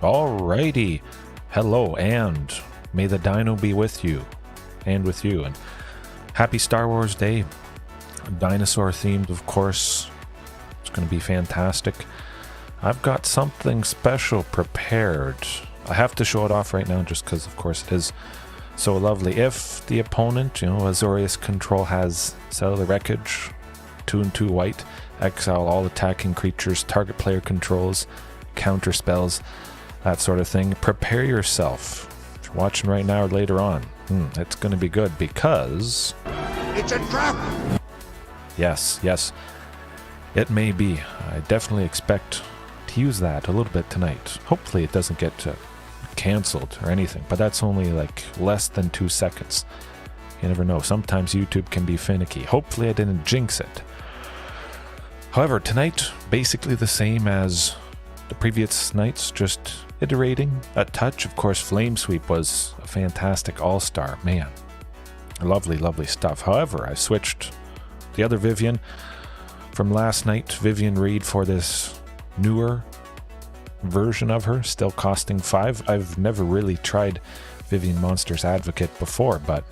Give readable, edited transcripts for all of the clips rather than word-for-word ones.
Alrighty. Hello, and may the dino be with you. And with you. And happy Star Wars Day. Dinosaur themed, of course. It's going to be fantastic. I've got something special prepared. I have to show it off right now just because, of course, it is so lovely. If the opponent, Azorius Control has Cellular Wreckage, 2 and 2 white, exile all attacking creatures, target player controls, counter spells, that sort of thing. Prepare yourself. If you're watching right now or later on, it's going to be good because... It's a trap! Yes, it may be. I definitely expect to use that a little bit tonight. Hopefully it doesn't get cancelled or anything, but that's only like less than 2 seconds. You never know. Sometimes YouTube can be finicky. Hopefully I didn't jinx it. However, tonight, basically the same as the previous nights, just iterating a touch. Of course, Flame Sweep was a fantastic all-star. Man, lovely, lovely stuff. However, I switched the other Vivien from last night, Vivien Reed, for this newer version of her, still costing 5. I've never really tried Vivien Monsters Advocate before, but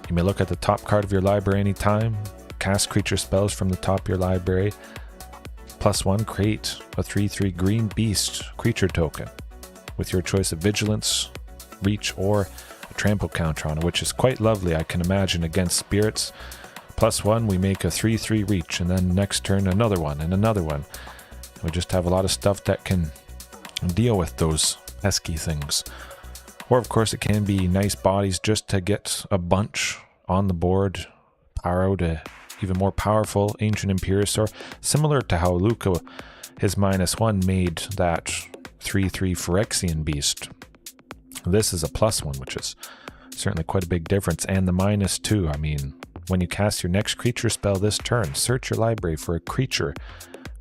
you may look at the top card of your library anytime, cast creature spells from the top of your library, +1, create a 3/3 green beast creature token with your choice of vigilance, reach, or a trample counter on it, which is quite lovely. I can imagine against spirits. +1, we make a 3/3 reach, and then next turn another one and another one. We just have a lot of stuff that can deal with those pesky things. Or of course it can be nice bodies just to get a bunch on the board, power out a even more powerful Ancient Imperiosaur, similar to how Luca, his -1, made that 3/3 Phyrexian beast. This is a +1, which is certainly quite a big difference. And the -2, I mean, when you cast your next creature spell this turn, search your library for a creature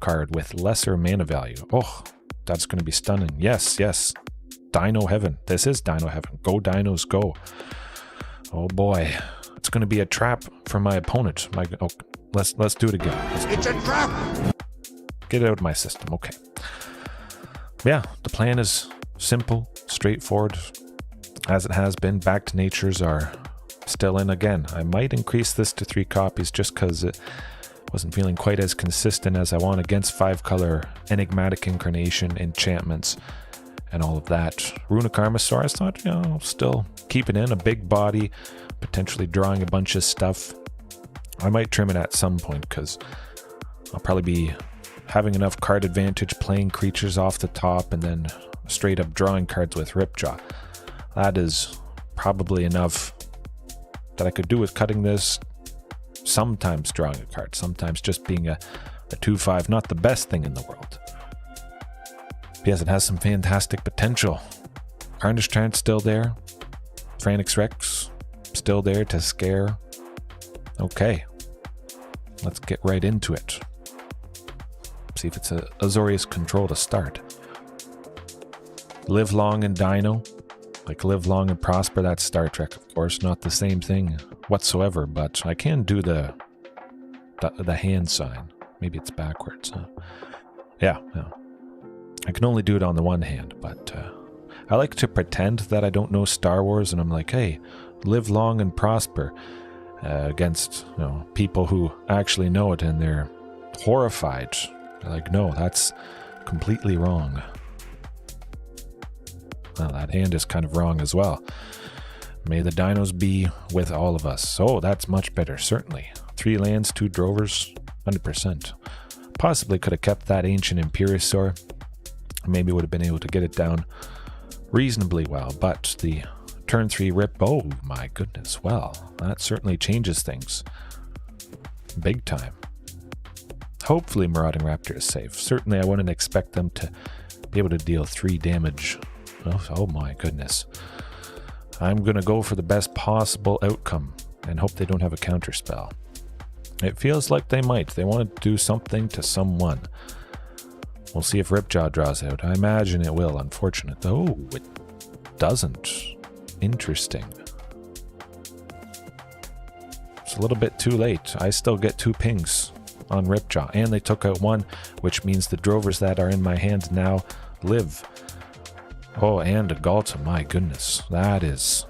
card with lesser mana value. Oh, that's going to be stunning. Yes, Dino Heaven. This is Dino Heaven. Go Dinos, go. Oh boy. It's going to be a trap for my opponent. Let's do it again. It's a trap! Get it out of my system. Okay. Yeah, the plan is simple, straightforward, as it has been. Back to Natures are still in again. I might increase this to 3 copies just because it wasn't feeling quite as consistent as I want against 5-color Enigmatic Incarnation, enchantments, and all of that. Runic Armosaur, I thought, still keep it in. A big body, potentially drawing a bunch of stuff. I might trim it at some point because I'll probably be having enough card advantage playing creatures off the top and then straight up drawing cards with Ripjaw. That is probably enough that I could do with cutting this. Sometimes drawing a card, sometimes just being a 2/5, not the best thing in the world. But yes, it has some fantastic potential. Carnage Trance still there. Franix Rex still there to scare. Okay, let's get right into it. See if it's a Azorius Control to start. Live long and Dino. Like Live Long and Prosper, that's Star Trek, of course, not the same thing whatsoever, but I can do the hand sign. Maybe it's backwards. Yeah. I can only do it on the one hand, but I like to pretend that I don't know Star Wars, and I'm like, hey, live long and prosper, against people who actually know it, and they're horrified. They're like, no, that's completely wrong. Well, that hand is kind of wrong as well. May the dinos be with all of us. Oh, that's much better, certainly. 3 lands, 2 drovers, 100%. Possibly could have kept that Ancient Imperiosaur. Maybe would have been able to get it down reasonably well, but the turn 3 rip, oh my goodness, well, that certainly changes things. Big time. Hopefully Marauding Raptor is safe. Certainly I wouldn't expect them to be able to deal 3 damage. Oh my goodness. I'm going to go for the best possible outcome and hope they don't have a counter spell. It feels like they might. They want to do something to someone. We'll see if Ripjaw draws out. I imagine it will, unfortunately. Oh, it doesn't. Interesting. It's a little bit too late. I still get 2 pings on Ripjaw. And they took out one, which means the drovers that are in my hands now live. Oh, and a Ghalta, my goodness. That is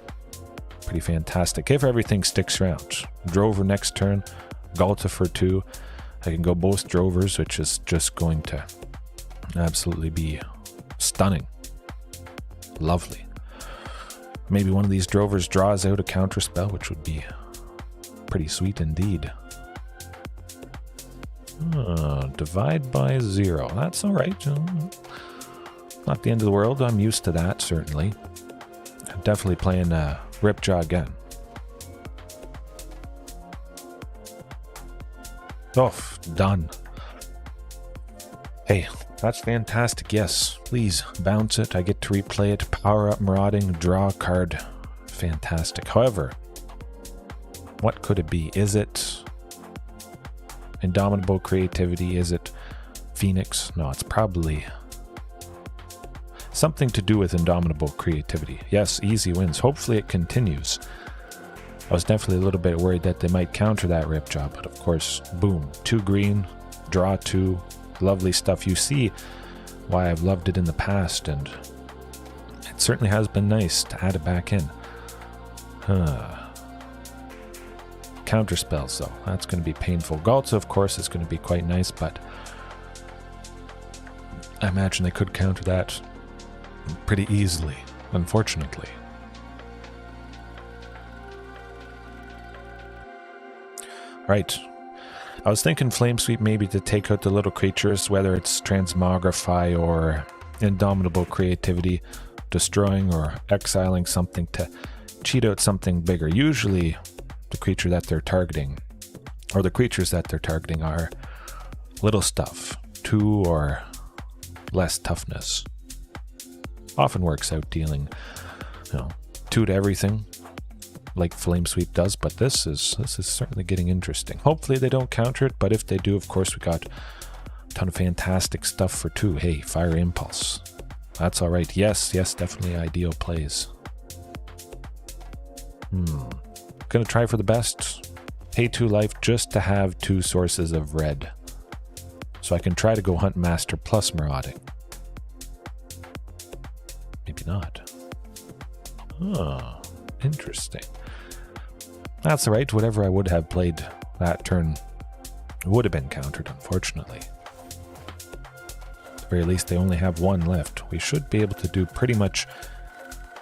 pretty fantastic. If everything sticks around. Drover next turn, Ghalta for 2. I can go both drovers, which is just going to absolutely be stunning. Lovely. Maybe one of these drovers draws out a counter spell, which would be pretty sweet indeed. Divide by 0. That's alright. Not the end of the world. I'm used to that, certainly. I'm definitely playing Ripjaw again. Oh, done. Hey, that's fantastic. Yes, please bounce it. I get to replay it. Power up Marauding, draw a card. Fantastic. However, what could it be? Is it Indomitable Creativity? Is it Phoenix? No, it's probably something to do with Indomitable Creativity. Yes, easy wins. Hopefully it continues. I was definitely a little bit worried that they might counter that Ripjaw, but of course, boom, 2 green, draw 2, lovely stuff. You see why I've loved it in the past, and it certainly has been nice to add it back in. Counter spells, though, that's going to be painful. Ghalta, of course, is going to be quite nice, but I imagine they could counter that pretty easily, unfortunately. Right. I was thinking Flame Sweep maybe to take out the little creatures, whether it's Transmogrify or Indomitable Creativity, destroying or exiling something to cheat out something bigger. Usually the creature that they're targeting, or the creatures that they're targeting, are little stuff, 2 or less toughness. Often works out dealing, 2 to everything, like Flame Sweep does, but this is certainly getting interesting. Hopefully they don't counter it, but if they do, of course, we got a ton of fantastic stuff for 2. Hey, Fire Impulse. That's all right. Yes, definitely ideal plays. Gonna try for the best. Pay 2 life just to have 2 sources of red. So I can try to go Huntmaster plus Marauding. Maybe not. Interesting. That's alright. Whatever I would have played that turn would have been countered, unfortunately. At the very least, they only have 1 left. We should be able to do pretty much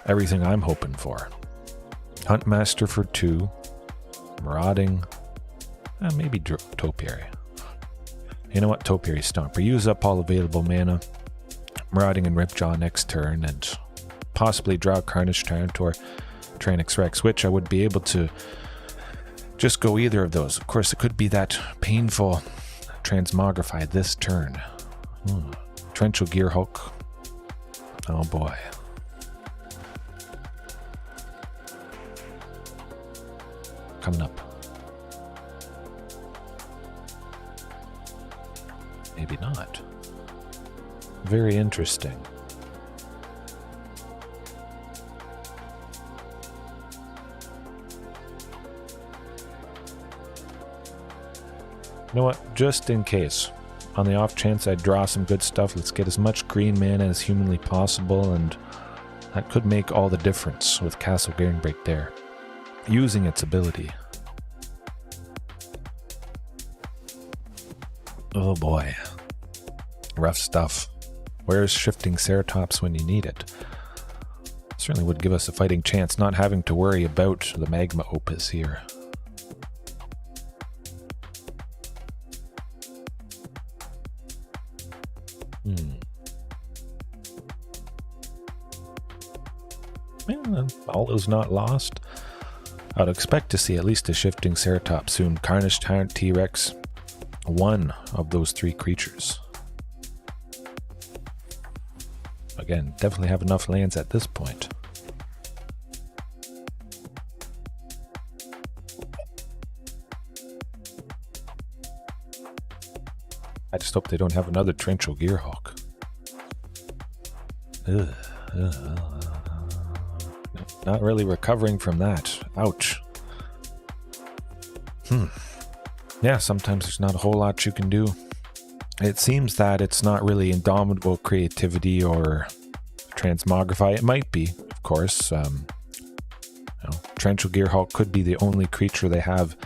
everything I'm hoping for. Huntmaster for 2. Marauding. Maybe Topiary. You know what? Topiary Stomper. Use up all available mana. Marauding and Ripjaw next turn, and possibly draw Carnage Tyrant or Tranix Rex, which I would be able to just go either of those. Of course, it could be that painful Transmogrify this turn. Torrential Gearhulk. Oh boy. Coming up. Maybe not. Very interesting. You know what? Just in case, on the off chance I draw some good stuff, let's get as much green mana as humanly possible, and that could make all the difference with Castle Garenbreak there, using its ability. Oh boy. Rough stuff. Where's Shifting Ceratops when you need it? Certainly would give us a fighting chance, not having to worry about the Magma Opus here. Well, all is not lost. I'd expect to see at least a Shifting Ceratops soon. Carnage Tyrant, T-Rex, 1 of those 3 creatures. Again, definitely have enough lands at this point. I just hope they don't have another Torrential Gearhulk. Not really recovering from that. Ouch. yeah, sometimes there's not a whole lot you can do. It seems that it's not really Indomitable Creativity or Transmogrify. It might be, of course. Torrential Gearhulk could be the only creature they have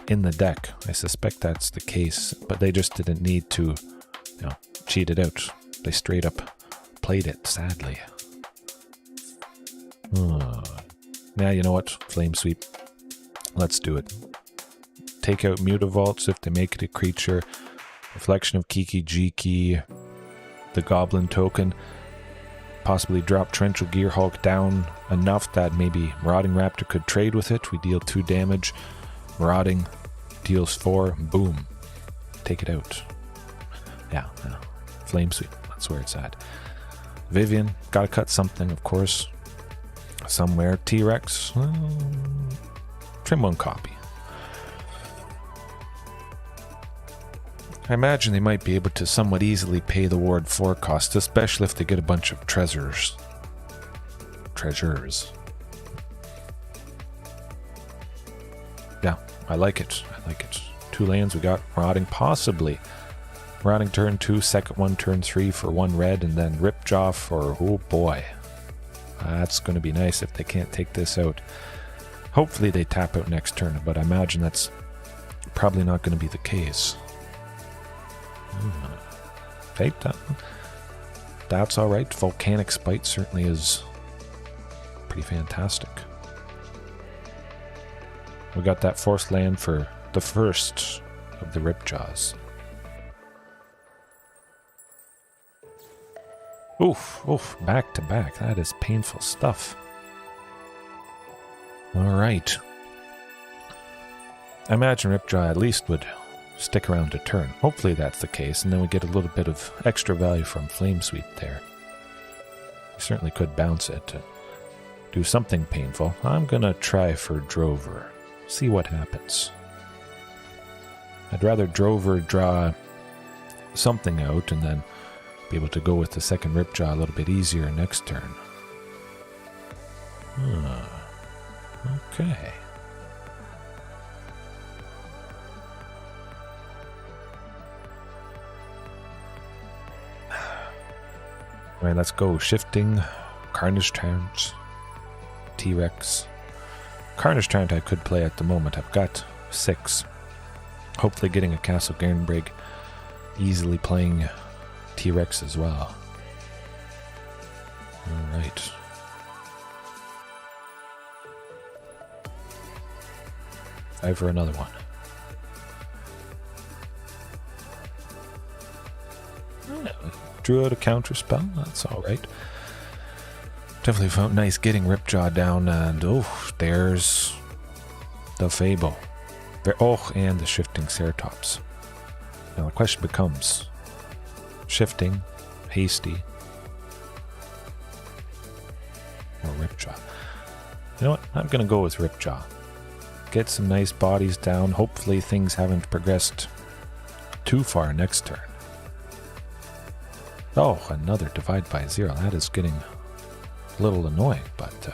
in the deck. I suspect that's the case, but they just didn't need to, cheat it out. They straight up played it, sadly. Yeah, you know what? Flame Sweep. Let's do it. Take out Mutavaults if they make it a creature. Reflection of Kiki Jiki. The Goblin token. Possibly drop Torrential Gearhulk down enough that maybe Marauding Raptor could trade with it. We deal 2 damage. Marauding deals 4. Boom. Take it out. Yeah. Flame Sweep. That's where it's at. Vivien. Gotta cut something, of course. Somewhere. T-Rex. Trim 1 copy. I imagine they might be able to somewhat easily pay the Ward 4 cost, especially if they get a bunch of treasures. Yeah, I like it. 2 lands we got. Marauding, possibly. Marauding turn 2, second one turn 3 for 1 red, and then Ripjaw for, oh boy. That's going to be nice if they can't take this out. Hopefully they tap out next turn, but I imagine that's probably not going to be the case. Okay, that's alright. Volcanic Spite certainly is pretty fantastic. We got that forced land for the first of the Ripjaws. Oof, back to back. That is painful stuff. Alright. I imagine Ripjaw at least would stick around a turn. Hopefully that's the case, and then we get a little bit of extra value from Flame Sweep there. We certainly could bounce it to do something painful. I'm gonna try for Drover. See what happens. I'd rather Drover draw something out and then be able to go with the second Ripjaw a little bit easier next turn. Okay. Alright, let's go. Shifting, Carnage Tyrant, T-Rex. Carnage Tyrant I could play at the moment. I've got 6. Hopefully getting a Castle Garenbrig. Easily playing T-Rex as well. Alright. Time for another one. Drew out a counter spell. That's alright. Definitely felt nice getting Ripjaw down, and there's the Fable. And the Shifting Ceratops. Now the question becomes: Shifting, Hasty, or Ripjaw? You know what? I'm going to go with Ripjaw. Get some nice bodies down. Hopefully things haven't progressed too far next turn. Oh, another Divide by 0. That is getting a little annoying, but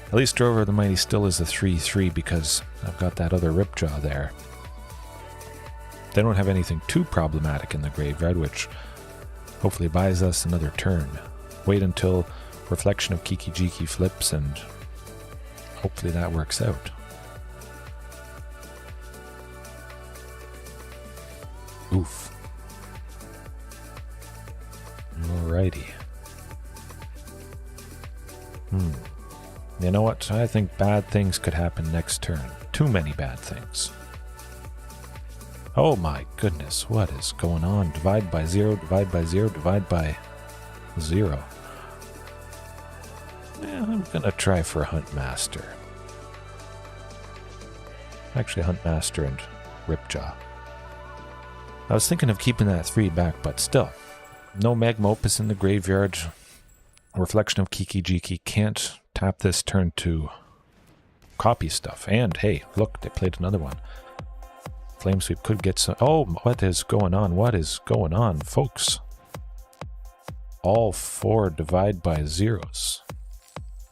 at least Drover the Mighty still is a 3/3 because I've got that other Ripjaw there. They don't have anything too problematic in the graveyard, which hopefully buys us another turn. Wait until Reflection of Kiki Jiki flips, and hopefully that works out. Oof. Alrighty. You know what? I think bad things could happen next turn. Too many bad things. Oh my goodness, what is going on? Divide by 0, divide by 0, divide by 0. Yeah, I'm gonna try for Huntmaster. Actually, Huntmaster and Ripjaw. I was thinking of keeping that 3 back, but still. No Magma Opus in the graveyard. Reflection of Kiki Jiki can't tap this turn to copy stuff. And hey, look, they played another one. Flame Sweep could get some... Oh, what is going on? What is going on, folks? All 4 divide by 0s.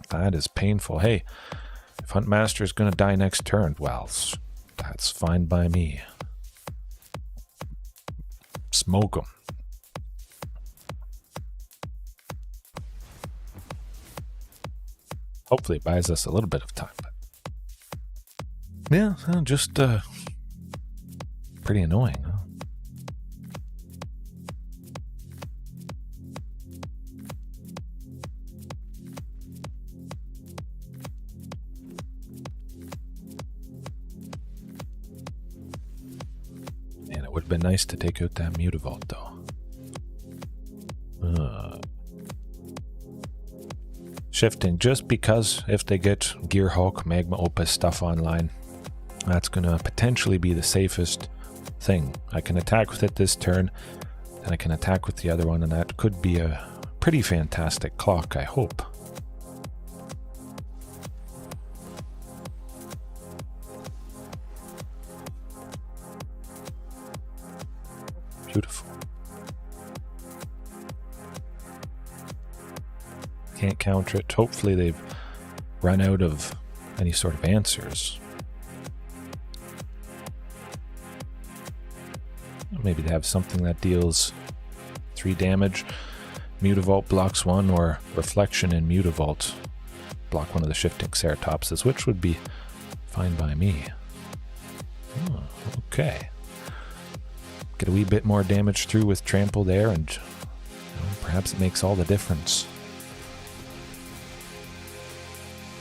That is painful. Hey, if Huntmaster is going to die next turn, well, that's fine by me. Smoke them. Hopefully it buys us a little bit of time. But yeah, just pretty annoying, huh? Man, it would have been nice to take out that Mutavault, though. Shifting, just because if they get Gearhulk, Magma Opus stuff online, that's going to potentially be the safest thing. I can attack with it this turn, and I can attack with the other one, and that could be a pretty fantastic clock, I hope. Beautiful. Can't counter it. Hopefully they've run out of any sort of answers. Maybe they have something that deals 3 damage. Mutavault blocks 1, or Reflection in Mutavault block one of the Shifting Ceratopses, which would be fine by me. Oh, okay. Get a wee bit more damage through with Trample there, and perhaps it makes all the difference.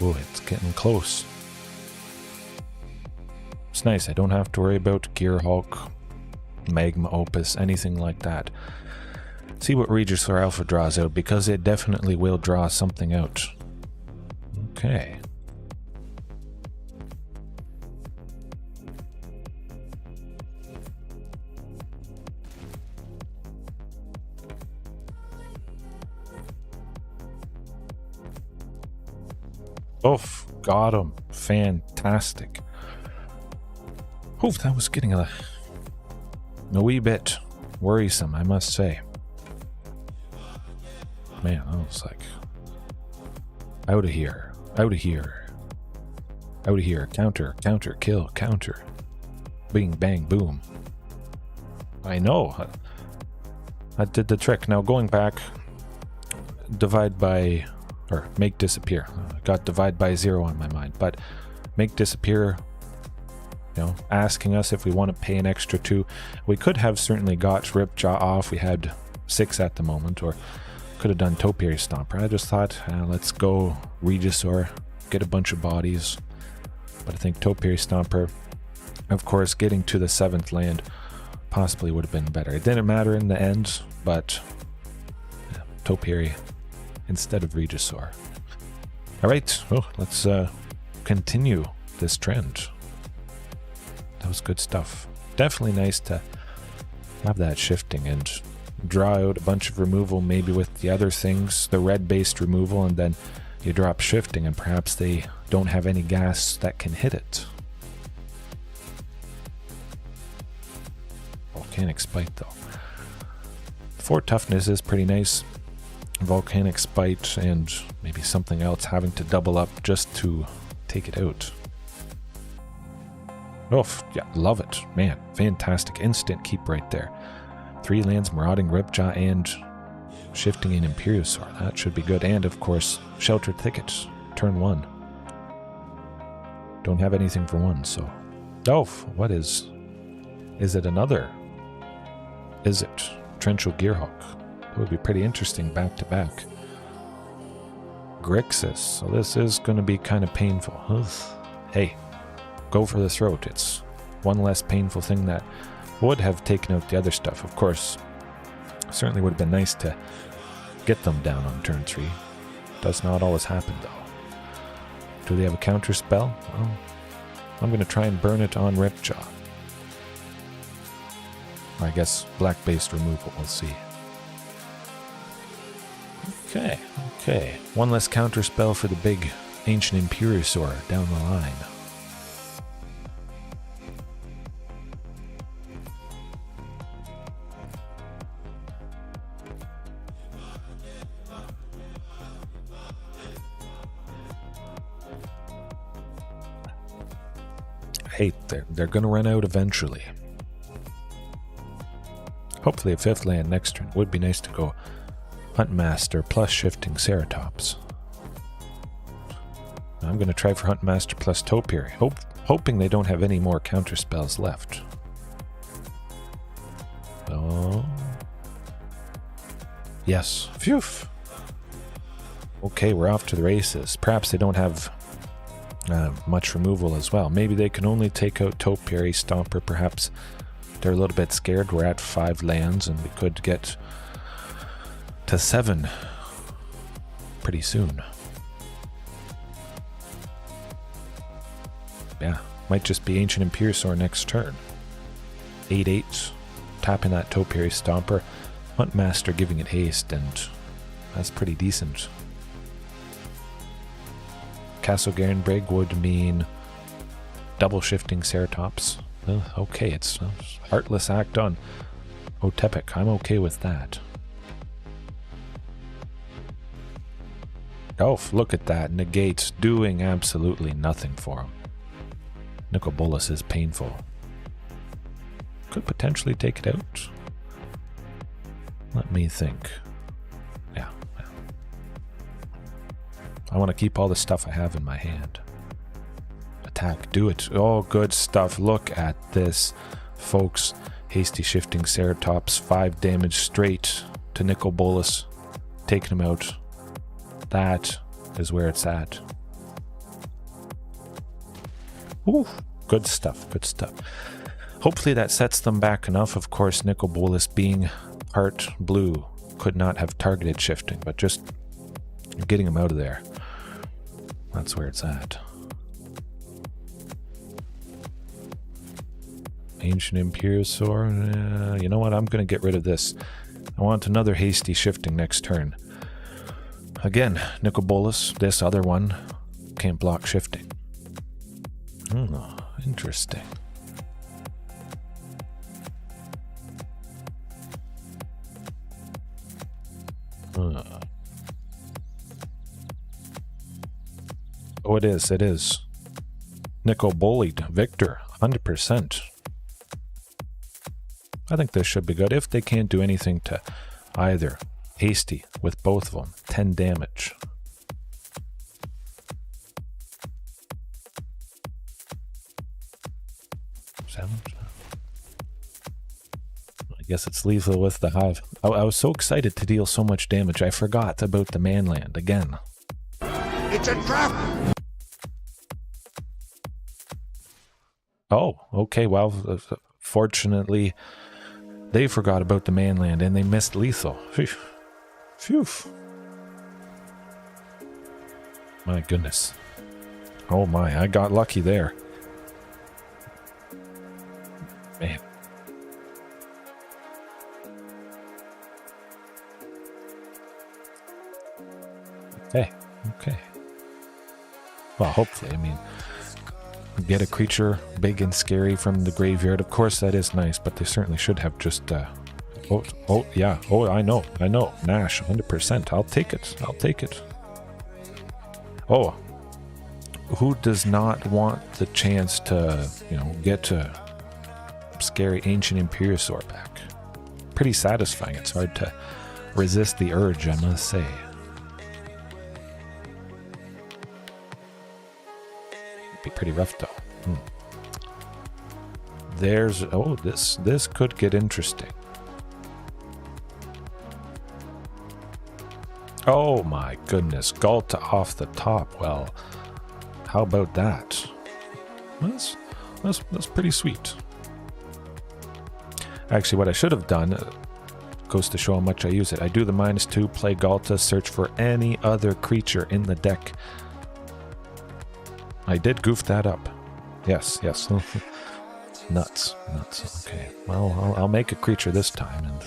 Oh, it's getting close. It's nice. I don't have to worry about Gearhulk, Magma Opus, anything like that. See what Regisaur Alpha draws out, because it definitely will draw something out. Okay. Oof, got him. Fantastic. Oof, that was getting a wee bit worrisome, I must say. Man, I was like, out of here, out of here, out of here. Counter, counter, kill, counter. Bing, bang, boom. I know. That did the trick. Now going back, divide by, or make disappear. Got divide by 0 on my mind, but make disappear, asking us if we want to pay an extra 2. We could have certainly got Ripjaw off. We had 6 at the moment, or could have done Topiary Stomper. I just thought, let's go Regisaur, get a bunch of bodies. But I think Topiary Stomper, of course, getting to the 7th land possibly would have been better. It didn't matter in the end, but Topiary instead of Regisaur. All right, well, let's continue this trend. That was good stuff. Definitely nice to have that shifting and draw out a bunch of removal, maybe with the other things, the red-based removal, and then you drop shifting, and perhaps they don't have any gas that can hit it. Volcanic Spite, though. 4 toughness is pretty nice. Volcanic Spite and maybe something else having to double up just to take it out. Oh, yeah, love it. Man, fantastic. Instant keep right there. 3 lands, Marauding Ripjaw and Shifting in Imperiosaur. That should be good. And, of course, Shelter Thicket. Turn 1. Don't have anything for 1, so... Oh, what is... Is it another? Izzet? Torrential Gearhulk. That would be pretty interesting back-to-back. Grixis. So this is going to be kind of painful. Ugh. Hey, go for the throat. It's one less painful thing that would have taken out the other stuff. Of course, certainly would have been nice to get them down on turn 3. Does not always happen, though. Do they have a counter spell? Well, I'm going to try and burn it on Ripjaw. Or I guess black-based removal. We'll see. Okay. One less counter spell for the big Ancient Imperiosaur down the line. Hey, they're gonna run out eventually. Hopefully a 5th land next turn. Would be nice to go Huntmaster plus Shifting Ceratops. I'm going to try for Huntmaster plus Topiary, hoping they don't have any more counter spells left. Oh. Yes. Phew. Okay, we're off to the races. Perhaps they don't have much removal as well. Maybe they can only take out Topiary Stomper. Perhaps they're a little bit scared. We're at 5 lands and we could get to 7 pretty soon. Yeah, might just be Ancient Imperiosaur next turn. 8/8, tapping that Topiary Stomper. Huntmaster giving it haste, and that's pretty decent. Castle Garenbrig would mean double Shifting Ceratops. Okay, it's a Heartless Act on Otepec. I'm okay with that. Oh, look at that. Negates doing absolutely nothing for him. Nicol Bolas is painful. Could potentially take it out. Let me think. Yeah. I want to keep all the stuff I have in my hand. Attack, do it. Oh, good stuff. Look at this, folks. Hasty Shifting Ceratops, 5 damage straight to Nicol Bolas, taking him out. That is where it's at. Ooh, good stuff, good stuff. Hopefully that sets them back enough. Of course, Nicol Bolas being part blue could not have targeted shifting, but just getting him out of there. That's where it's at. Ancient Imperiosaur. You know what? I'm going to get rid of this. I want another hasty shifting next turn. Again, Nicol Bolas, this other one, can't block shifting. Oh, interesting. Oh, it is. Nicol bullied Victor, 100%. I think this should be good. If they can't do anything to either. Hasty with both of them, 10 damage. I guess it's lethal with the hive. I was so excited to deal so much damage, I forgot about the manland again. It's a trap! Oh, okay, well, fortunately, they forgot about the manland and they missed lethal. Phew. My goodness. Oh my, I got lucky there. Man. Okay. Well, hopefully, I mean, get a creature big and scary from the graveyard. Of course, that is nice, but they certainly should have just, oh, yeah. Oh, I know. Nash, 100%. I'll take it. Oh, who does not want the chance to, get a scary Ancient Imperiosaur back? Pretty satisfying. It's hard to resist the urge, I must say. Be pretty rough though. This could get interesting. Oh my goodness, Ghalta off the top. Well, how about that? That's pretty sweet. Actually, what I should have done goes to show how much I use it. I do the -2, play Ghalta, search for any other creature in the deck. I did goof that up. Yes. Nuts. Okay. Well, I'll make a creature this time and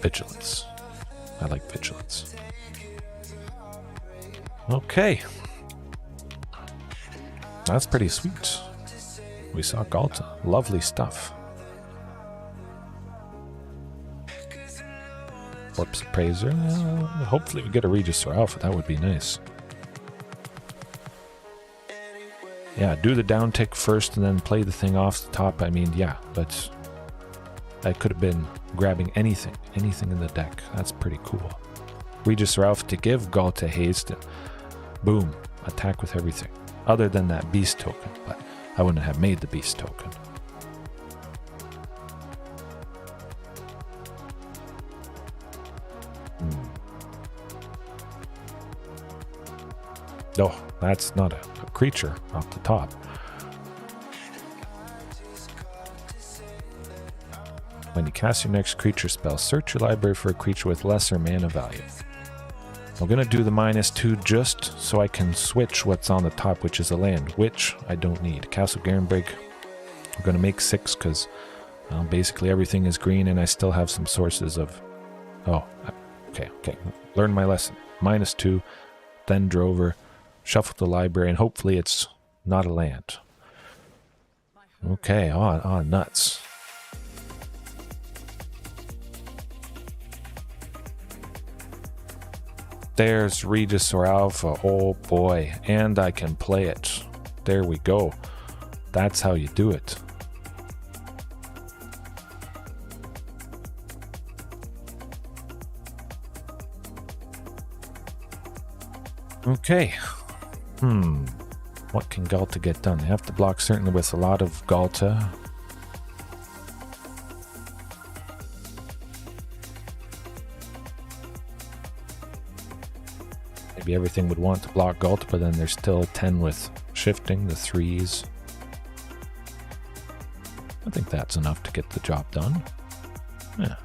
Vigilance. I like Vigilance. Okay. That's pretty sweet. We saw Ghalta. Lovely stuff. Corpse Appraiser. Hopefully we get a Regisaur Alpha. That would be nice. Yeah, do the down tick first and then play the thing off the top. I mean, yeah, but I could have been grabbing anything in the deck. That's pretty cool. Regisaur Alpha to give Ghalta haste, and boom, attack with everything. Other than that beast token, but I wouldn't have made the beast token. Oh, that's not a creature off the top. When you cast your next creature spell, search your library for a creature with lesser mana value. I'm going to do the -2 just so I can switch what's on the top, which is a land, which I don't need. Castle Garenbrig, I'm going to make 6 because basically everything is green and I still have some sources of... Oh, okay. Learn my lesson. -2, then Drover, shuffle the library, and hopefully it's not a land. Okay, nuts. There's Regisaur Alpha. Oh boy, and I can play it. There we go. That's how you do it. Okay. What can Ghalta get done? They have to block certainly with a lot of Ghalta. Maybe everything would want to block Ghalta, but then there's still 10 with shifting, the 3s. I think that's enough to get the job done. Yeah.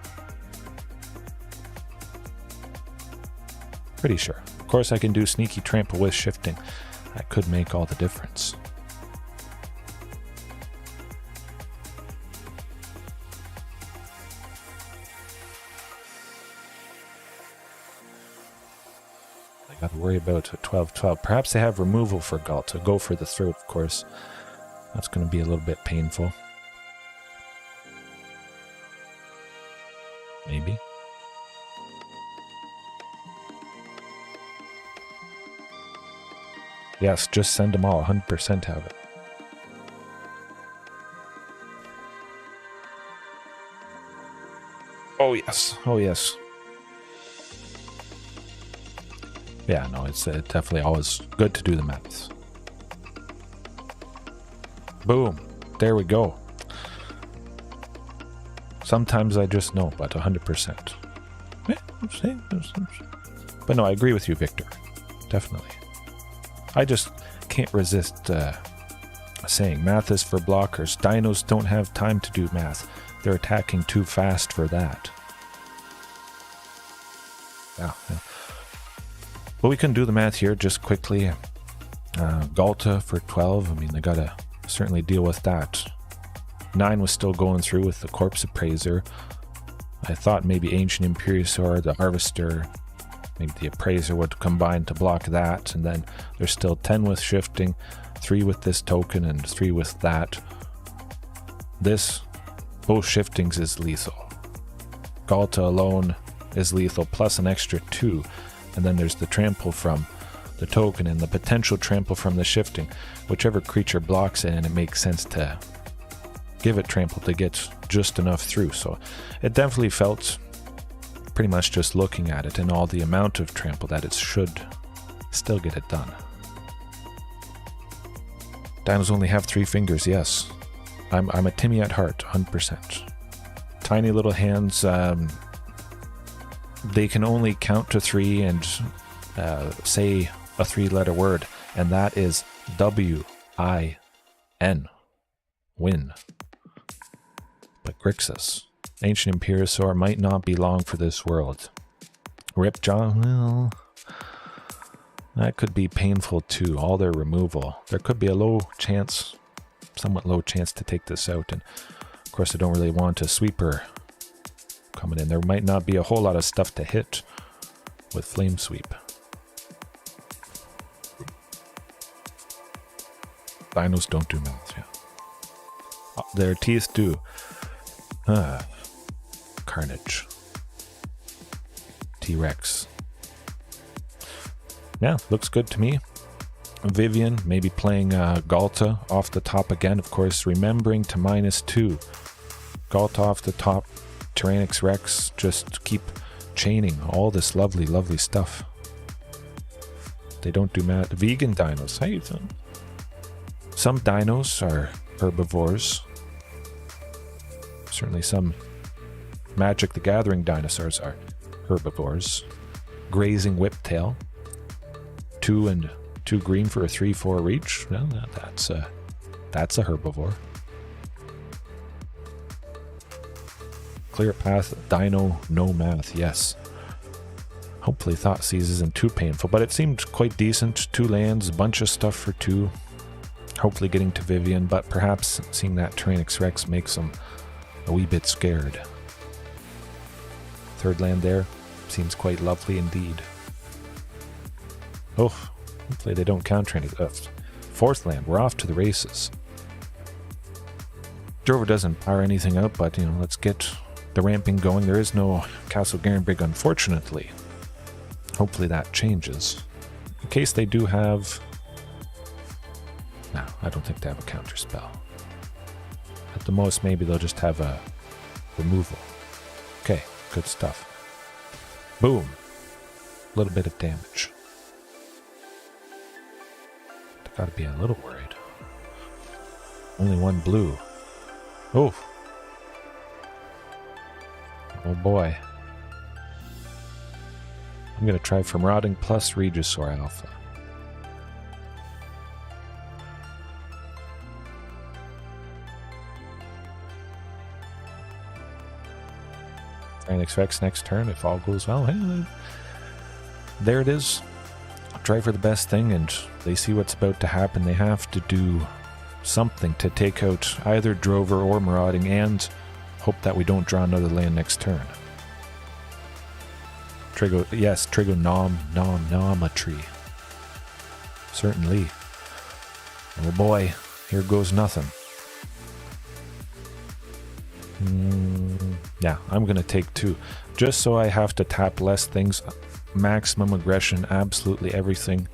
Pretty sure. Of course I can do sneaky trample with shifting. That could make all the difference. I gotta worry about a 12-12. Perhaps they have removal for Ghalta. Go for the throat, of course. That's gonna be a little bit painful. Maybe. Yes, just send them all. 100% have it. Oh yes. Oh yes. Yeah, no, it's definitely always good to do the maths. Boom. There we go. Sometimes I just know, but 100%. But no, I agree with you, Victor. Definitely. I just can't resist saying math is for blockers. Dinos don't have time to do math. They're attacking too fast for that. Yeah. But we can do the math here just quickly. Ghalta for 12. I mean, they gotta certainly deal with that. 9 was still going through with the Corpse Appraiser. I thought maybe Ancient Imperiosaur, the Harvester, maybe the Appraiser would combine to block that, and then there's still 10 with shifting, 3 with this token, and 3 with that. This, both shiftings is lethal. Ghalta alone is lethal, plus an extra 2, and then there's the trample from the token and the potential trample from the shifting. Whichever creature blocks it, and it makes sense to give it trample to get just enough through. So it definitely felt, pretty much just looking at it and all the amount of trample, that it should still get it done. Dinos only have 3 fingers, yes. I'm a Timmy at heart, 100%. Tiny little hands, they can only count to 3 and say a 3-letter word, and that is W-I-N. Win. But Grixis, Ancient Imperiosaur, might not be long for this world. Ripjaw, well, that could be painful too, all their removal. There could be a low chance, somewhat low chance to take this out, and of course I don't really want a sweeper coming in. There might not be a whole lot of stuff to hit with Flame Sweep. Dinos don't do math, yeah. Their teeth do. Carnage. T-Rex. Yeah, looks good to me. Vivien, maybe playing Ghalta off the top again. Of course, remembering to -2. Ghalta off the top. Tyrannix Rex, just keep chaining all this lovely, lovely stuff. They don't do vegan dinos. How you doing? Some dinos are herbivores. Certainly some Magic the Gathering Dinosaurs are herbivores. Grazing Whiptail. 2 and 2 green for a 3/4 reach. Well, that's a herbivore. Clear path, dino, no math, yes. Hopefully Thoughtseize isn't too painful, but it seemed quite decent. 2 lands, a bunch of stuff for 2. Hopefully getting to Vivien, but perhaps seeing that Tyrannix Rex makes him a wee bit scared. 3rd land there, seems quite lovely indeed. Oh, hopefully they don't counter any. 4th land, we're off to the races. Drover doesn't power anything out, but let's get the ramping going. There is no Castle Garenbrig, unfortunately. Hopefully that changes. In case they do have... No, I don't think they have a counter spell. At the most, maybe they'll just have a removal. Okay, good stuff. Boom. A little bit of damage. They gotta be a little worried. Only 1 blue. Oh. Oh boy. I'm going to try for Marauding plus Regisaur Alpha. Tyrannix Rex next turn if all goes well. Hey, there it is. Try for the best thing, and they see what's about to happen. They have to do something to take out either Drover or Marauding and hope that we don't draw another land next turn. Trigonometry. Certainly. Oh boy, here goes nothing. Yeah, I'm gonna take 2. Just so I have to tap less things. Maximum aggression, absolutely everything.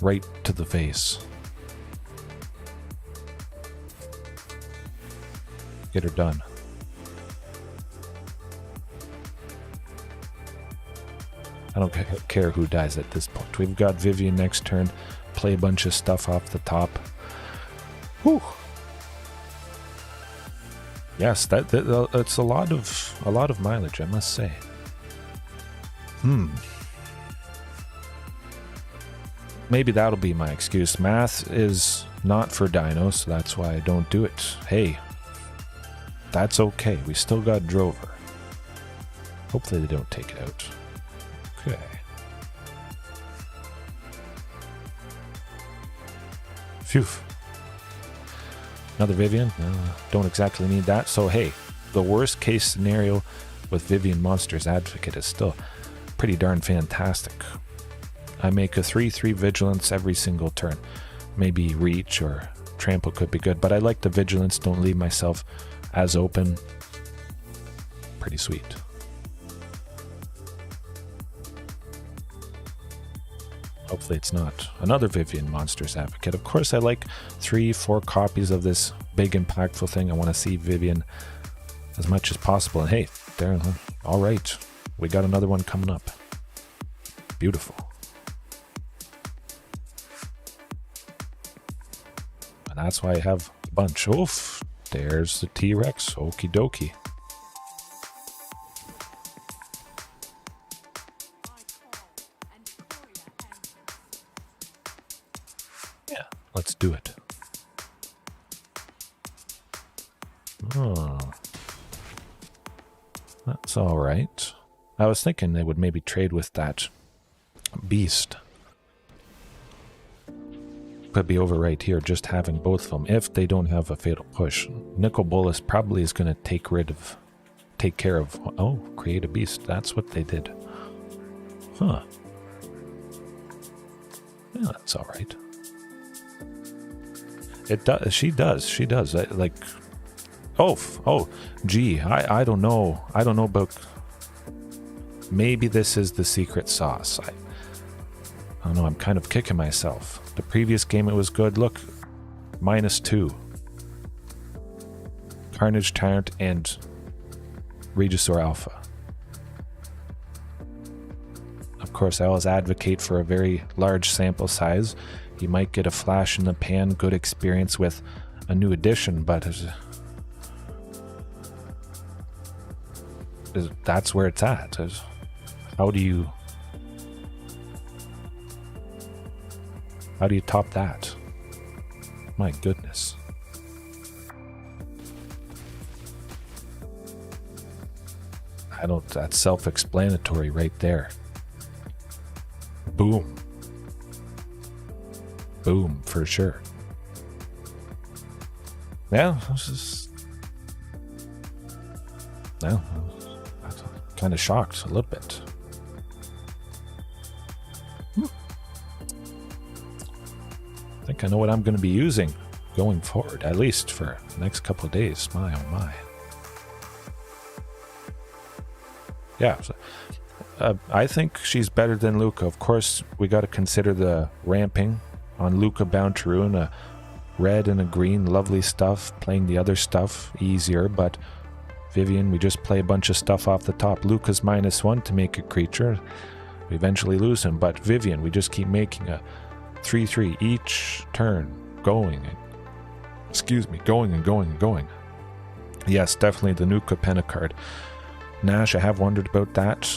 Right to the face. Get her done. I don't care who dies at this point. We've got Vivien next turn. Play a bunch of stuff off the top. Whew. Yes, that's a lot of mileage, I must say. Maybe that'll be my excuse. Math is not for dinos, so that's why I don't do it. Hey, that's okay. We still got Drover. Hopefully they don't take it out. Okay. Phew. Another Vivien? Don't exactly need that. So hey, the worst case scenario with Vivien Monsters Advocate is still pretty darn fantastic. I make a 3/3 Vigilance every single turn. Maybe Reach or Trample could be good, but I like the Vigilance, don't leave myself as open. Pretty sweet. Hopefully it's not another Vivien Monsters Advocate. Of course I like 3-4 copies of this big impactful thing. I want to see Vivien as much as possible. And hey, there, all right. We got another one coming up. Beautiful. And that's why I have a bunch. Oof, there's the T-Rex. Okie dokie. Yeah, let's do it. Oh, that's all right. I was thinking they would maybe trade with that beast. Could be over right here, just having both of them if they don't have a fatal push. Nicol Bolas probably is going to take care of. Oh, create a beast. That's what they did. Huh. Yeah, that's all right. It does. She does. Like. Oh. Gee. I don't know. I don't know about. Maybe this is the secret sauce. I don't know, I'm kind of kicking myself. The previous game it was good. Look, -2. Carnage Tyrant and Regisaur Alpha. Of course, I always advocate for a very large sample size. You might get a flash in the pan, good experience with a new edition, but that's where it's at. How do you top that? My goodness. That's self-explanatory right there. Boom. Boom, for sure. Yeah, I'm kind of shocked a little bit. I think I know what I'm going to be using going forward, at least for the next couple of days. My oh my. Yeah, so, I think she's better than Luca. Of course, we got to consider the ramping on Luca Bound to Ruin. A red and a green, lovely stuff. Playing the other stuff, easier, but Vivien, we just play a bunch of stuff off the top. Luca's -1 to make a creature. We eventually lose him, but Vivien, we just keep making a 3/3 each turn, going and going. Yes, definitely the Nuka Penna card. Nash, I have wondered about that.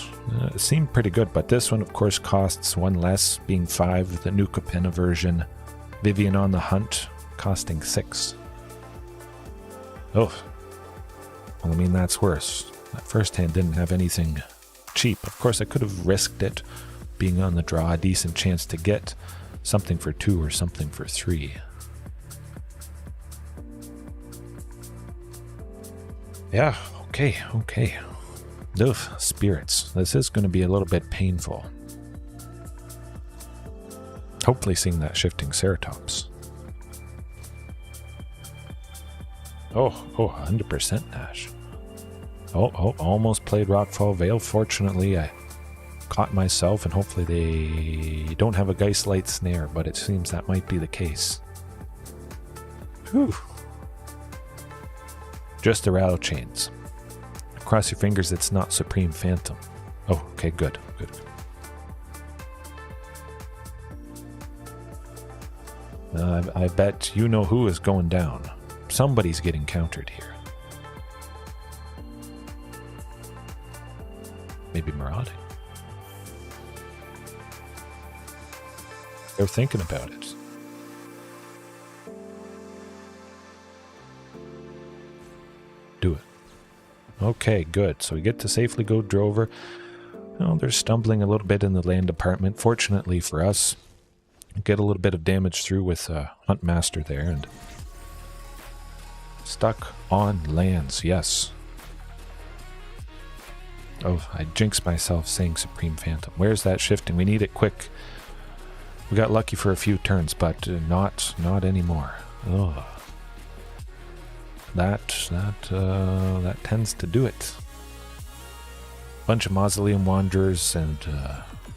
It seemed pretty good, but this one, of course, costs 1 less, being 5. The Nuka Penna version. Vivien on the Hunt, costing 6. Oh, well, I mean, that's worse. That first hand didn't have anything cheap. Of course, I could have risked it, being on the draw, a decent chance to get something for 2 or something for 3. Yeah, okay. Ugh, spirits. This is going to be a little bit painful. Hopefully seeing that Shifting Ceratops. Oh, 100% Nash. Oh, almost played Rockfall Vale. Fortunately, I caught myself, and hopefully they don't have a Geistlight Snare, but it seems that might be the case. Whew. Just the rattle chains. Cross your fingers it's not Supreme Phantom. Oh, okay, good. I bet you know who is going down. Somebody's getting countered here. Maybe Marauding. They're thinking about it. Do it. Okay, good. So we get to safely go Drover. Oh, they're stumbling a little bit in the land department. Fortunately for us, get a little bit of damage through with Huntmaster there, and stuck on lands, yes. Oh, I jinxed myself saying Supreme Phantom. Where's that shifting? We need it quick. We got lucky for a few turns, but not anymore. Oh. That tends to do it. Bunch of Mausoleum Wanderers and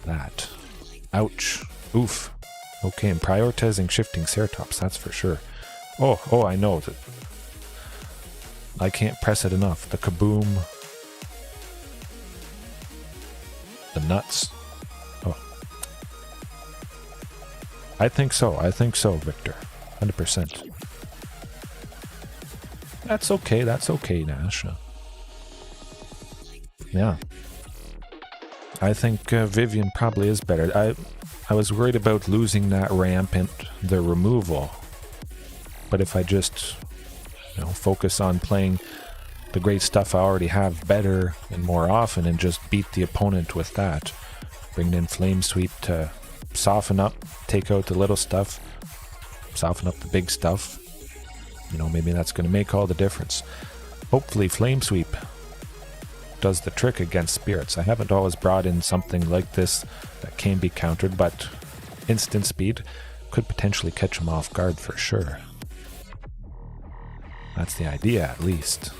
that. Ouch. Oof. Okay, I'm prioritizing Shifting Ceratops, that's for sure. Oh, I know. I can't press it enough. The kaboom. The nuts. Oh. I think so, Victor. 100%. That's okay, Nash. Yeah. I think Vivien probably is better. I was worried about losing that ramp and the removal. But if I just, focus on playing the great stuff I already have better and more often and just beat the opponent with that. Bring in Flame Sweep to soften up, take out the little stuff, soften up the big stuff. Maybe that's going to make all the difference. Hopefully Flame Sweep does the trick against spirits. I haven't always brought in something like this that can be countered, but instant speed could potentially catch them off guard for sure. That's the idea, at least.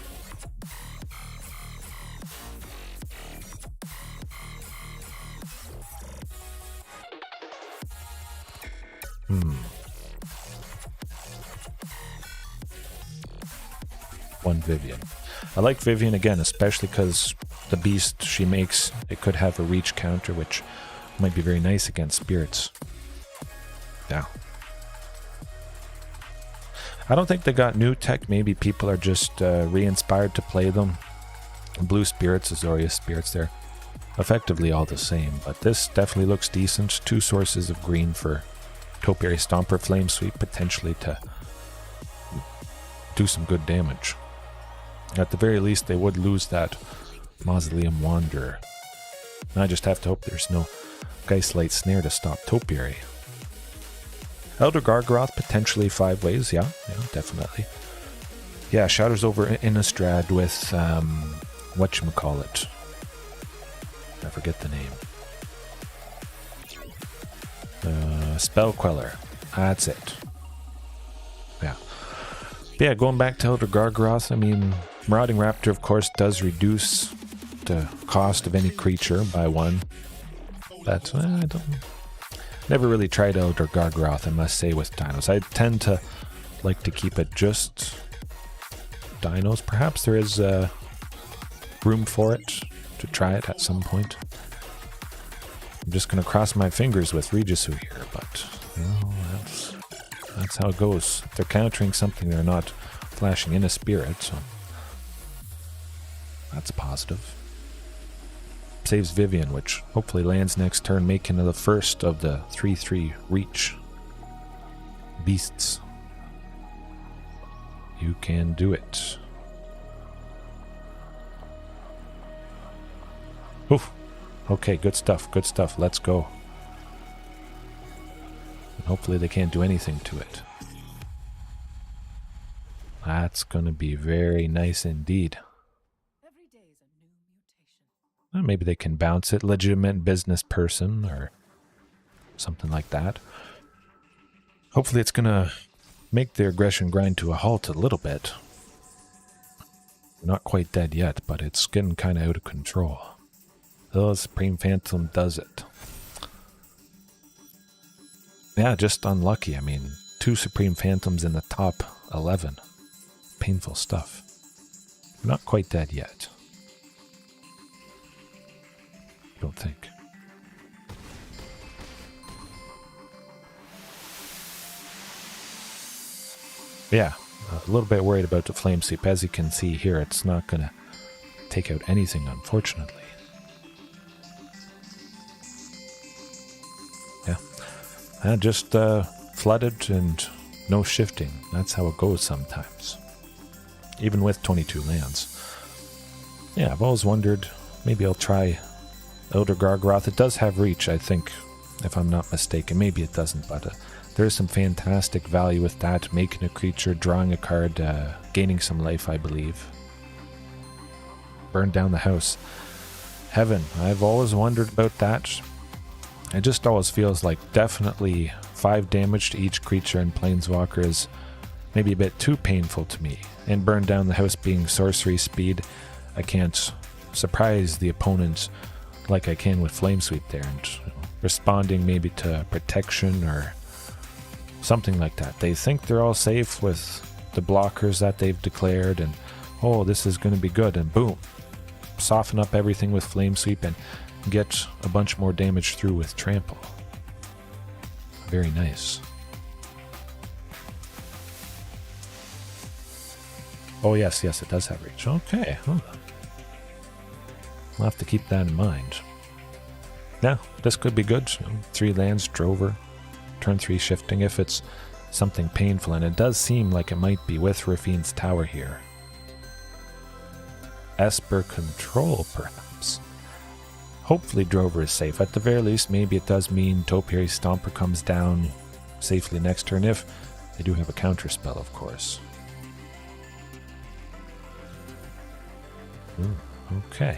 One Vivien. I like Vivien again, especially because the beast she makes, it could have a reach counter, which might be very nice against spirits. Yeah. I don't think they got new tech. Maybe people are just re-inspired to play them. Blue spirits, Azorius spirits, they're effectively all the same, but this definitely looks decent. 2 sources of green for Topiary Stomper, Flame Sweep, potentially to do some good damage. At the very least, they would lose that Mausoleum Wanderer. And I just have to hope there's no Geistlight Snare to stop Topiary. Elder Gargaroth, potentially 5 ways, yeah, definitely. Yeah, Shatters over Innistrad with, whatchamacallit. I forget the name. Spell Queller. That's it. Yeah, going back to Elder Gargaroth, I mean, Marauding Raptor, of course, does reduce the cost of any creature by 1. But I don't... Never really tried Elder Gargaroth, I must say, with dinos. I tend to like to keep it just dinos. Perhaps there is room for it to try it at some point. I'm just going to cross my fingers with Regisaur here, but you know, that's how it goes. If they're countering something, they're not flashing in a spirit, so that's a positive. Saves Vivien, which hopefully lands next turn, making it the first of the 3/3 reach beasts. You can do it. Oof. Okay, good stuff, good stuff. Let's go. And hopefully they can't do anything to it. That's going to be very nice indeed. Well, maybe they can bounce it. Legitimate business person or something like that. Hopefully it's going to make their aggression grind to a halt a little bit. Not quite dead yet, but it's getting kind of out of control. Oh, Supreme Phantom does it. Yeah, just unlucky. I mean, 2 Supreme Phantoms in the top 11. Painful stuff. Not quite dead yet. I don't think. Yeah, a little bit worried about the Flame Sweep. As you can see here, it's not going to take out anything, unfortunately. Yeah, just flooded and no shifting. That's how it goes sometimes. Even with 22 lands. Yeah, I've always wondered, maybe I'll try Elder Gargaroth. It does have reach, I think, if I'm not mistaken. Maybe it doesn't, but there's some fantastic value with that. Making a creature, drawing a card, gaining some life, I believe. Burn down the house. Heaven. I've always wondered about that. It just always feels like definitely 5 damage to each creature in Planeswalker is maybe a bit too painful to me. And burn down the house being sorcery speed, I can't surprise the opponent like I can with Flame Sweep there, and responding maybe to protection or something like that. They think they're all safe with the blockers that they've declared, and oh, this is going to be good, and boom, soften up everything with Flame Sweep and get a bunch more damage through with Trample. Very nice. Oh yes, it does have reach. Okay. I'll have to keep that in mind. Yeah, this could be good. 3 lands, Drover, turn 3 shifting if it's something painful, and it does seem like it might be with Rafine's Tower here. Esper Control, perhaps. Hopefully Drover is safe. At the very least, maybe it does mean Topiary Stomper comes down safely next turn if they do have a counter spell, of course. Okay.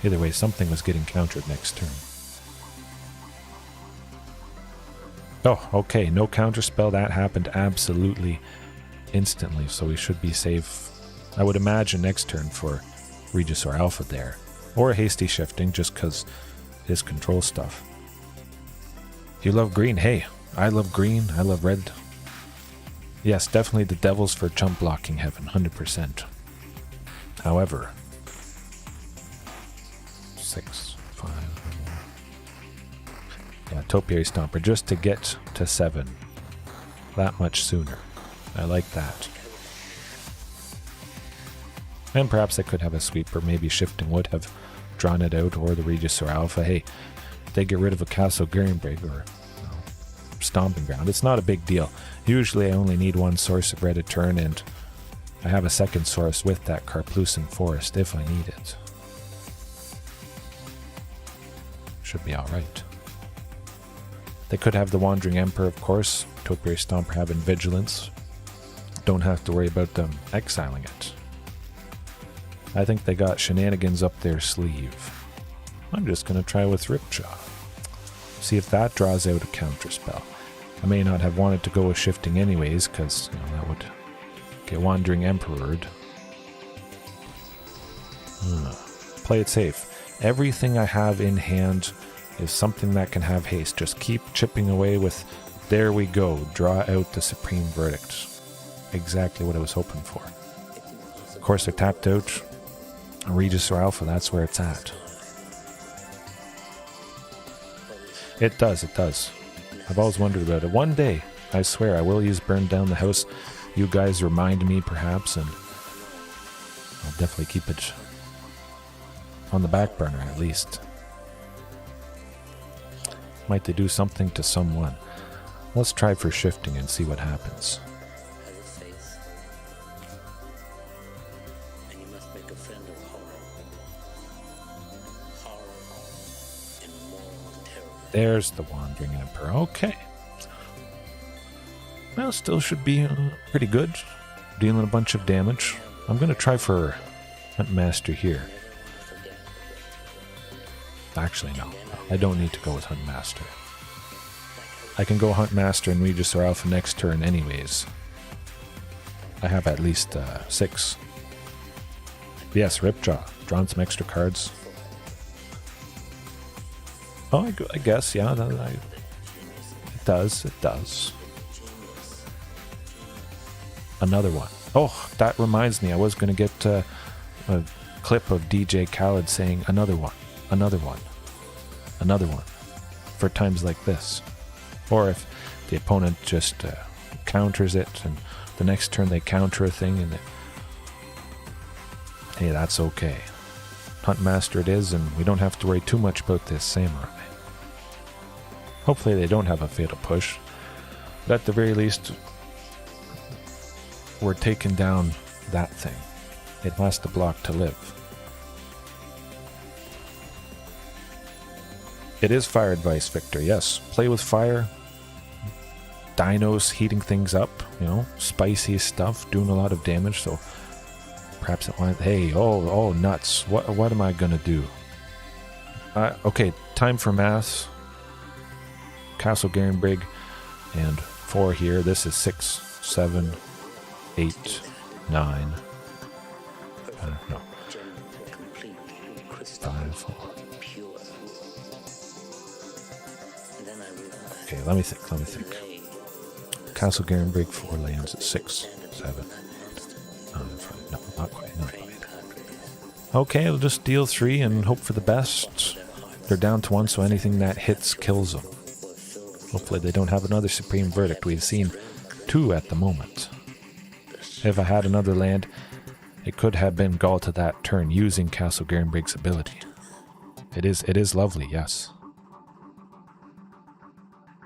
Either way, something was getting countered next turn. Oh, okay. No counter spell. That happened absolutely instantly, so we should be safe. I would imagine next turn for Regisaur Alpha there. Or a hasty shifting, just because his control stuff. You love green. Hey, I love green. I love red. Yes, definitely the devils for jump blocking heaven, 100%. However, 6, 5. Yeah, Topiary Stomper just to get to 7 that much sooner. I like that. And perhaps I could have a sweeper. Maybe Shifting would have drawn it out, or the Regisaur Alpha. Hey, if they get rid of a Castle Garenbrig or Stomping Ground, it's not a big deal. Usually I only need one source of red a turn, and I have a second source with that Karplusan Forest if I need it. Should be alright. They could have the Wandering Emperor, of course. Topiary Stomper having Vigilance. Don't have to worry about them exiling it. I think they got shenanigans up their sleeve. I'm just going to try with Ripjaw. See if that draws out a counterspell. I may not have wanted to go with Shifting anyways, because that would get Wandering Emperored. Play it safe. Everything I have in hand is something that can have haste. Just keep chipping away with, there we go, draw out the Supreme Verdict. Exactly what I was hoping for. Of course I tapped out Regisaur Alpha, that's where it's at. It does, it does. I've always wondered about it. One day, I swear, I will use Burn Down the House. You guys remind me, perhaps, and I'll definitely keep it on the back burner, at least. Might they do something to someone? Let's try for Shifting and see what happens. There's the Wandering Emperor. Okay. Well, still should be pretty good. Dealing a bunch of damage. I'm going to try for Huntmaster here. Actually, no. I don't need to go with Huntmaster. I can go Huntmaster and Regisaur Alpha next turn anyways. I have at least 6. Yes, Ripjaw. Drawn some extra cards. Oh, I guess, yeah. It does, it does. Another one. Oh, that reminds me. I was going to get a clip of DJ Khaled saying, another one, another one, another one, for times like this. Or if the opponent just counters it, and the next turn they counter a thing, and hey, that's okay. Huntmaster it is, and we don't have to worry too much about this samurai. Hopefully they don't have a fatal push, but at the very least, we're taking down that thing. It has to block to live. It is fire advice, Victor. Yes, play with fire. Dinos heating things up, spicy stuff, doing a lot of damage, so perhaps it wanted, hey, oh, nuts. What am I gonna do? Okay, time for maths. Castle Garenbrig and 4 here. This is 6, 7, 8, 9. I don't know. 5, 4. Okay, let me think. Castle Garenbrig 4 lands at 6, 7. No, not quite. Okay, I'll just deal 3 and hope for the best. They're down to 1, so anything that hits kills them. Hopefully they don't have another Supreme Verdict. We've seen 2 at the moment. If I had another land, it could have been Ghalta that turn using Castle Garenbrig's ability. It is lovely, yes.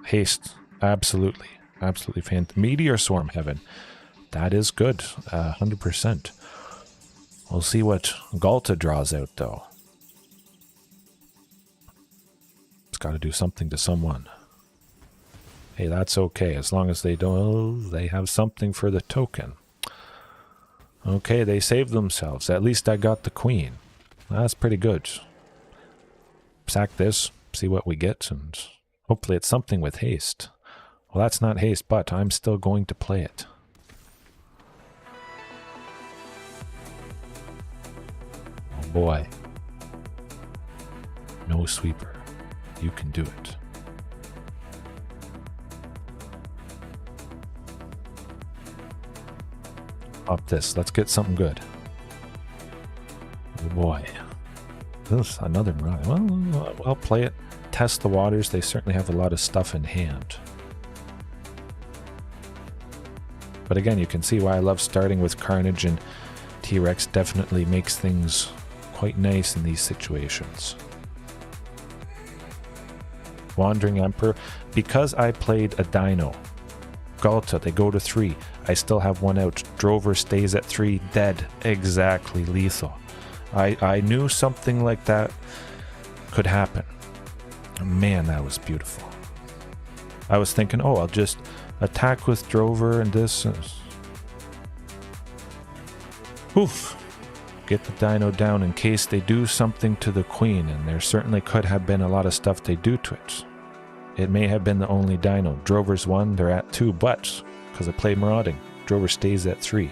Haste, absolutely fantastic. Meteor Swarm Heaven, that is good, 100%. We'll see what Ghalta draws out, though. It's got to do something to someone. Hey, that's okay, as long as they don't. They have something for the token. Okay, they saved themselves. At least I got the queen. That's pretty good. Sack this, see what we get, and hopefully it's something with haste. Well, that's not haste, but I'm still going to play it. Oh boy. No sweeper. You can do it. Pop this. Let's get something good. Oh boy. This is another run. Well, I'll play it. Test the waters. They certainly have a lot of stuff in hand. But again, you can see why I love starting with Carnage, and T-Rex definitely makes things quite nice in these situations. Wandering Emperor. Because I played a Dino. Ghalta, they go to 3. I still have one out. Drover stays at 3, dead. Exactly, lethal. I knew something like that could happen. Man, that was beautiful. I was thinking, oh, I'll just attack with Drover and this. Oof. Get the Dino down in case they do something to the Queen, and there certainly could have been a lot of stuff they do to it. It may have been the only Dino. Drover's 1, they're at 2, but because I played Marauding, Drover stays at 3.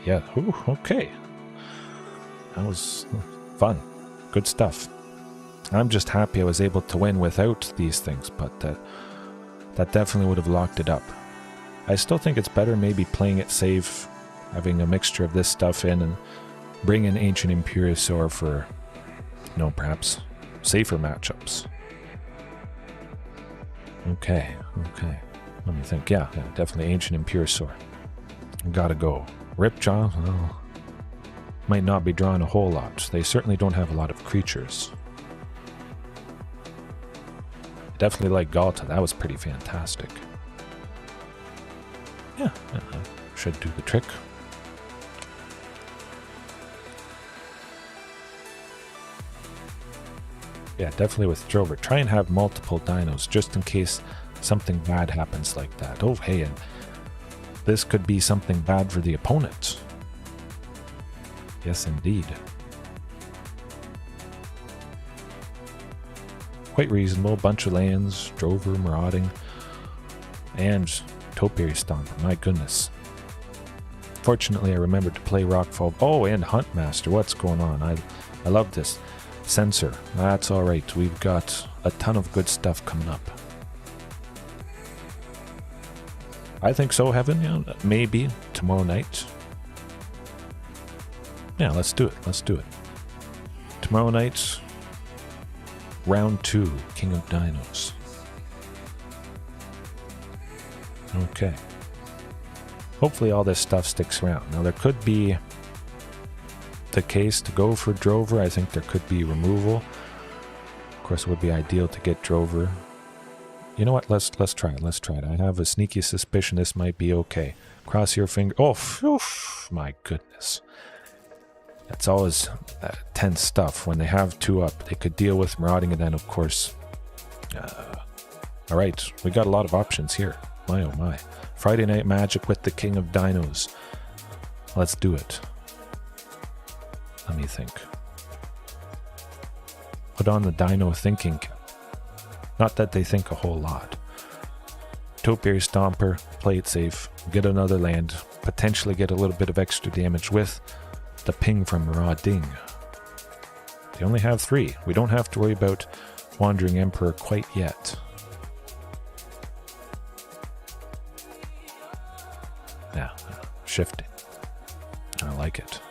Yeah, ooh, okay. That was fun. Good stuff. I'm just happy I was able to win without these things, but that definitely would have locked it up. I still think it's better maybe playing it safe, having a mixture of this stuff in, and bring in Ancient Imperiosaur for, you know, perhaps safer matchups. Okay. Let me think. Yeah, definitely Ancient Imperiosaur. Gotta go. Ripjaw, well, might not be drawing a whole lot. They certainly don't have a lot of creatures. Definitely like Ghalta. That was pretty fantastic. Yeah, should do the trick. Yeah, definitely with Drover. Try and have multiple dinos just in case something bad happens like that. Oh, hey, and this could be something bad for the opponent. Yes, indeed. Quite reasonable. Bunch of lands, Drover, Marauding, and Topiary Stomper. My goodness. Fortunately, I remembered to play Rockfall. Oh, and Huntmaster. What's going on? I love this. Sensor. That's alright. We've got a ton of good stuff coming up. I think so, Heaven. Yeah, maybe tomorrow night. Yeah, let's do it. Tomorrow night, round 2, King of Dinos. Okay. Hopefully all this stuff sticks around. Now there could be the case to go for Drover. I think there could be removal. Of course, it would be ideal to get Drover. You know what? Let's try it. I have a sneaky suspicion this might be okay. Cross your finger. Oh, oof, my goodness. That's always tense stuff. When they have 2 up, they could deal with Marauding, and then, of course... Alright, we got a lot of options here. My oh my. Friday Night Magic with the King of Dinos. Let's do it. Let me think. Put on the Dino thinking cap. Not that they think a whole lot. Topiary Stomper, play it safe, get another land, potentially get a little bit of extra damage with the ping from Marauding. They only have 3. We don't have to worry about Wandering Emperor quite yet. Yeah, shifting. I like it.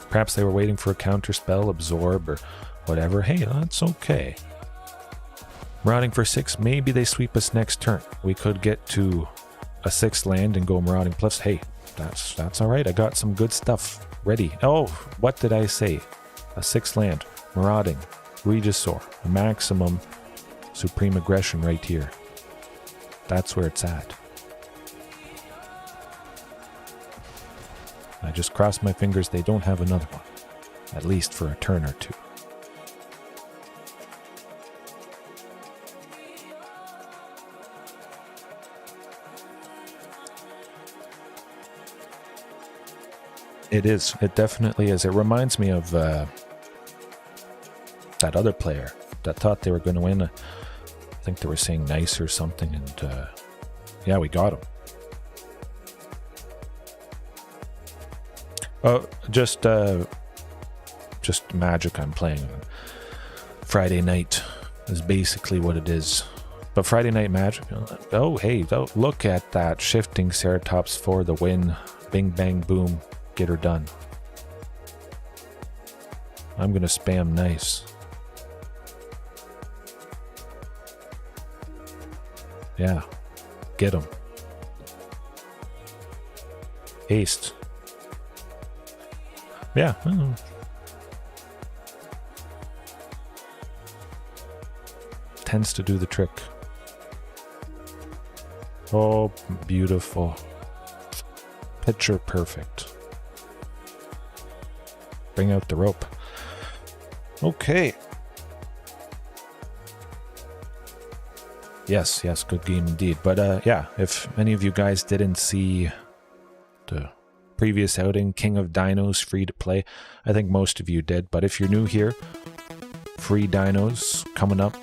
Perhaps they were waiting for a counterspell, absorb, or whatever. Hey, that's okay. Marauding for 6. Maybe they sweep us next turn. We could get to a 6th land and go Marauding plus. Hey, that's all right. I got some good stuff ready. Oh, what did I say? A 6th land. Marauding. Regisaur. Maximum supreme aggression right here. That's where it's at. I just cross my fingers they don't have another one. At least for a turn or 2. It is. It definitely is. It reminds me of that other player that thought they were going to win. I think they were saying nice or something, and yeah, we got him. Just Magic I'm playing on Friday night is basically what it is. But Friday Night Magic, oh hey, oh, look at that. Shifting Ceratops for the win. Bing bang boom, get her done. I'm gonna spam nice. Yeah, get him. Haste. Yeah. Tends to do the trick. Oh, beautiful. Picture perfect. Bring out the rope. Okay. Yes, good game indeed. But yeah, if any of you guys didn't see the previous outing, King of Dinos, free to play, I think most of you did. But if you're new here, free dinos coming up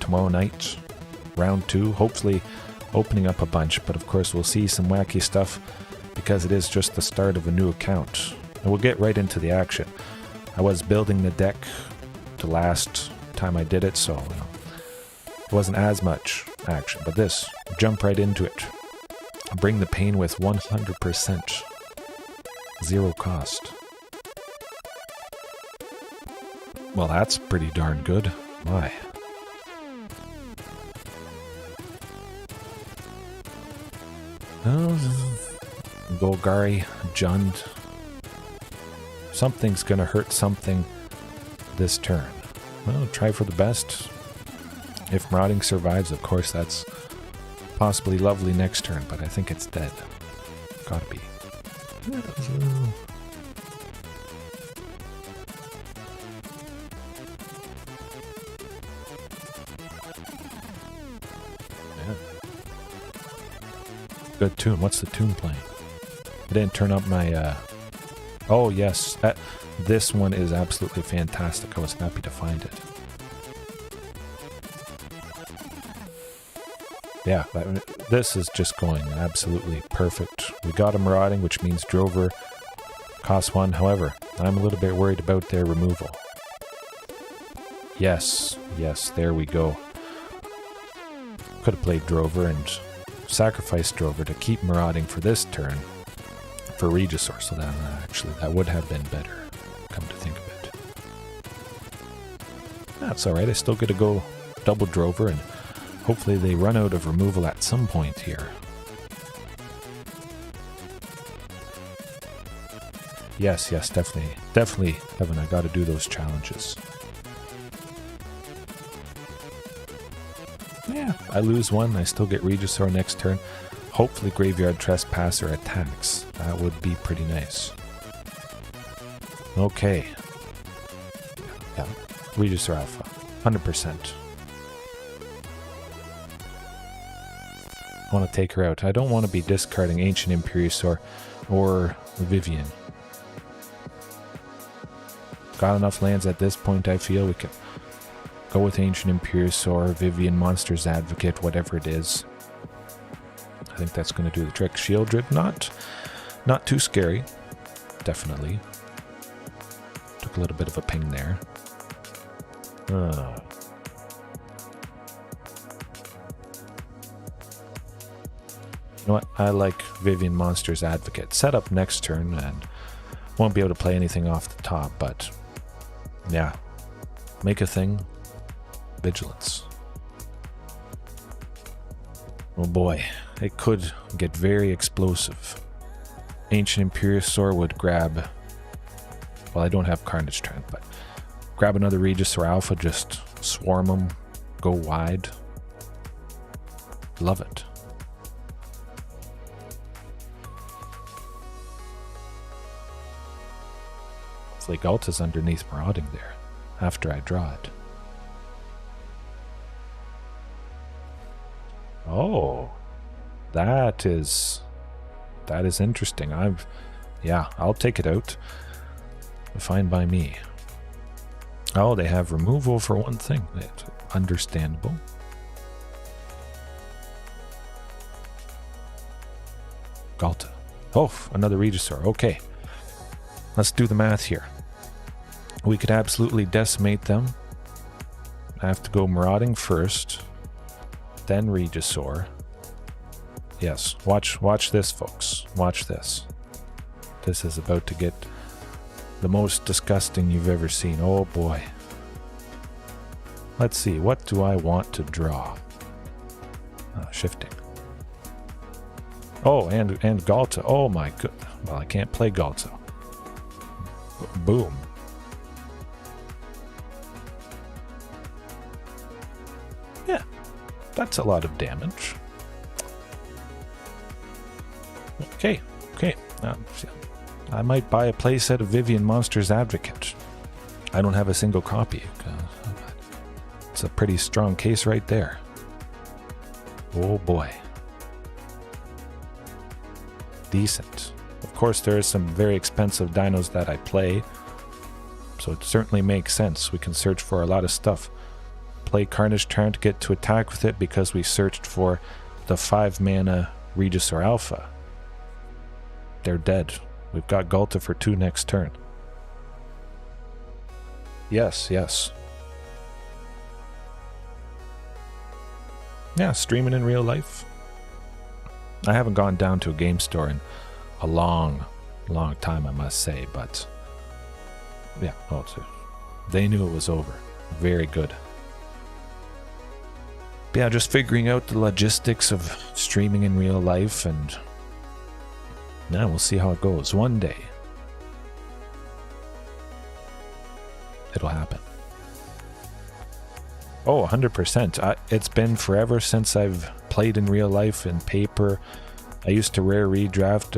tomorrow night, round 2, hopefully opening up a bunch, but of course we'll see some wacky stuff because it is just the start of a new account. And we'll get right into the action. I was building the deck the last time I did it, so it wasn't as much action, but this, jump right into it. Bring the pain with 100%. 0 cost. Well, that's pretty darn good. My. Golgari, Jund. Something's gonna hurt something this turn. Well, try for the best. If Marauding survives, of course, that's possibly lovely next turn, but I think it's dead. Gotta be. Good tune. What's the tune playing? I didn't turn up my oh yes, this one is absolutely fantastic. I was happy to find it. Yeah, this is just going absolutely perfect. We got a Marauding, which means Drover costs 1. However, I'm a little bit worried about their removal. Yes, there we go. Could have played Drover and sacrificed Drover to keep Marauding for this turn for Regisaur, so that actually that would have been better, come to think of it. That's alright, I still get to go double Drover, and hopefully they run out of removal at some point here. Yes, definitely, Evan, I gotta do those challenges. Yeah, I lose 1, I still get Regisaur next turn. Hopefully Graveyard Trespasser attacks. That would be pretty nice. Okay. Yeah, Regisaur Alpha, 100%. I want to take her out. I don't want to be discarding Ancient Imperiosaur or Vivien. Got enough lands at this point, I feel. We can go with Ancient Imperiosaur, Vivien Monsters Advocate, whatever it is. I think that's going to do the trick. Shieldred, not too scary. Definitely. Took a little bit of a ping there. You know what? I like Vivien Monsters Advocate. Set up next turn and won't be able to play anything off the top, but yeah. Make a thing. Vigilance. Oh boy. It could get very explosive. Ancient Imperiosaur would grab... Well, I don't have Carnage Trend, but grab another Regisaur Alpha, just swarm them, go wide. Love it. It's like Ghalta's underneath Marauding there, after I draw it. Oh, that is interesting. I'll take it out. Fine by me. Oh, they have removal for one thing. That's understandable. Ghalta. Oh, another Regisaur. Okay. Let's do the math here. We could absolutely decimate them. I have to go Marauding first. then Regisaur. Yes, watch this, folks. Watch this. This is about to get the most disgusting you've ever seen. Oh boy. Let's see, what do I want to draw? Shifting. Oh, and Ghalta. Oh my god. Well, I can't play Ghalta. Boom. Yeah, that's a lot of damage. Okay. I might buy a playset of Vivien Monsters Advocate. I don't have a single copy. It's a pretty strong case right there. Oh boy. Decent. Of course, there are some very expensive dinos that I play, so it certainly makes sense. We can search for a lot of stuff. Play Carnage Tyrant to get to attack with it because we searched for the 5-mana Regisaur Alpha. They're dead. We've got Ghalta for 2 next turn. Yes. Yeah, streaming in real life. I haven't gone down to a game store in a long time, I must say, but yeah, they knew it was over. Very good. But yeah, just figuring out the logistics of streaming in real life, and now we'll see how it goes. One day it'll happen. Oh, 100%. It's been forever since I've played in real life in paper. I used to rare redraft.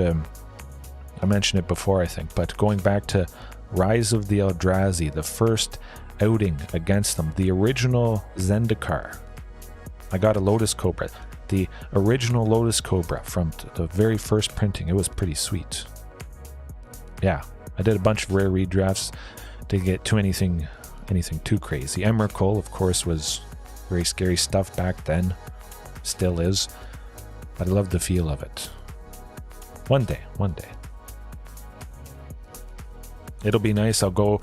I mentioned it before, I think, but going back to Rise of the Eldrazi, the first outing against them, the original Zendikar. I got a Lotus Cobra. The original Lotus Cobra from the very first printing. It was pretty sweet. Yeah, I did a bunch of rare redrafts. Didn't get to anything too crazy. Emrakul, of course, was very scary stuff back then. Still is. But I love the feel of it. One day. It'll be nice. I'll go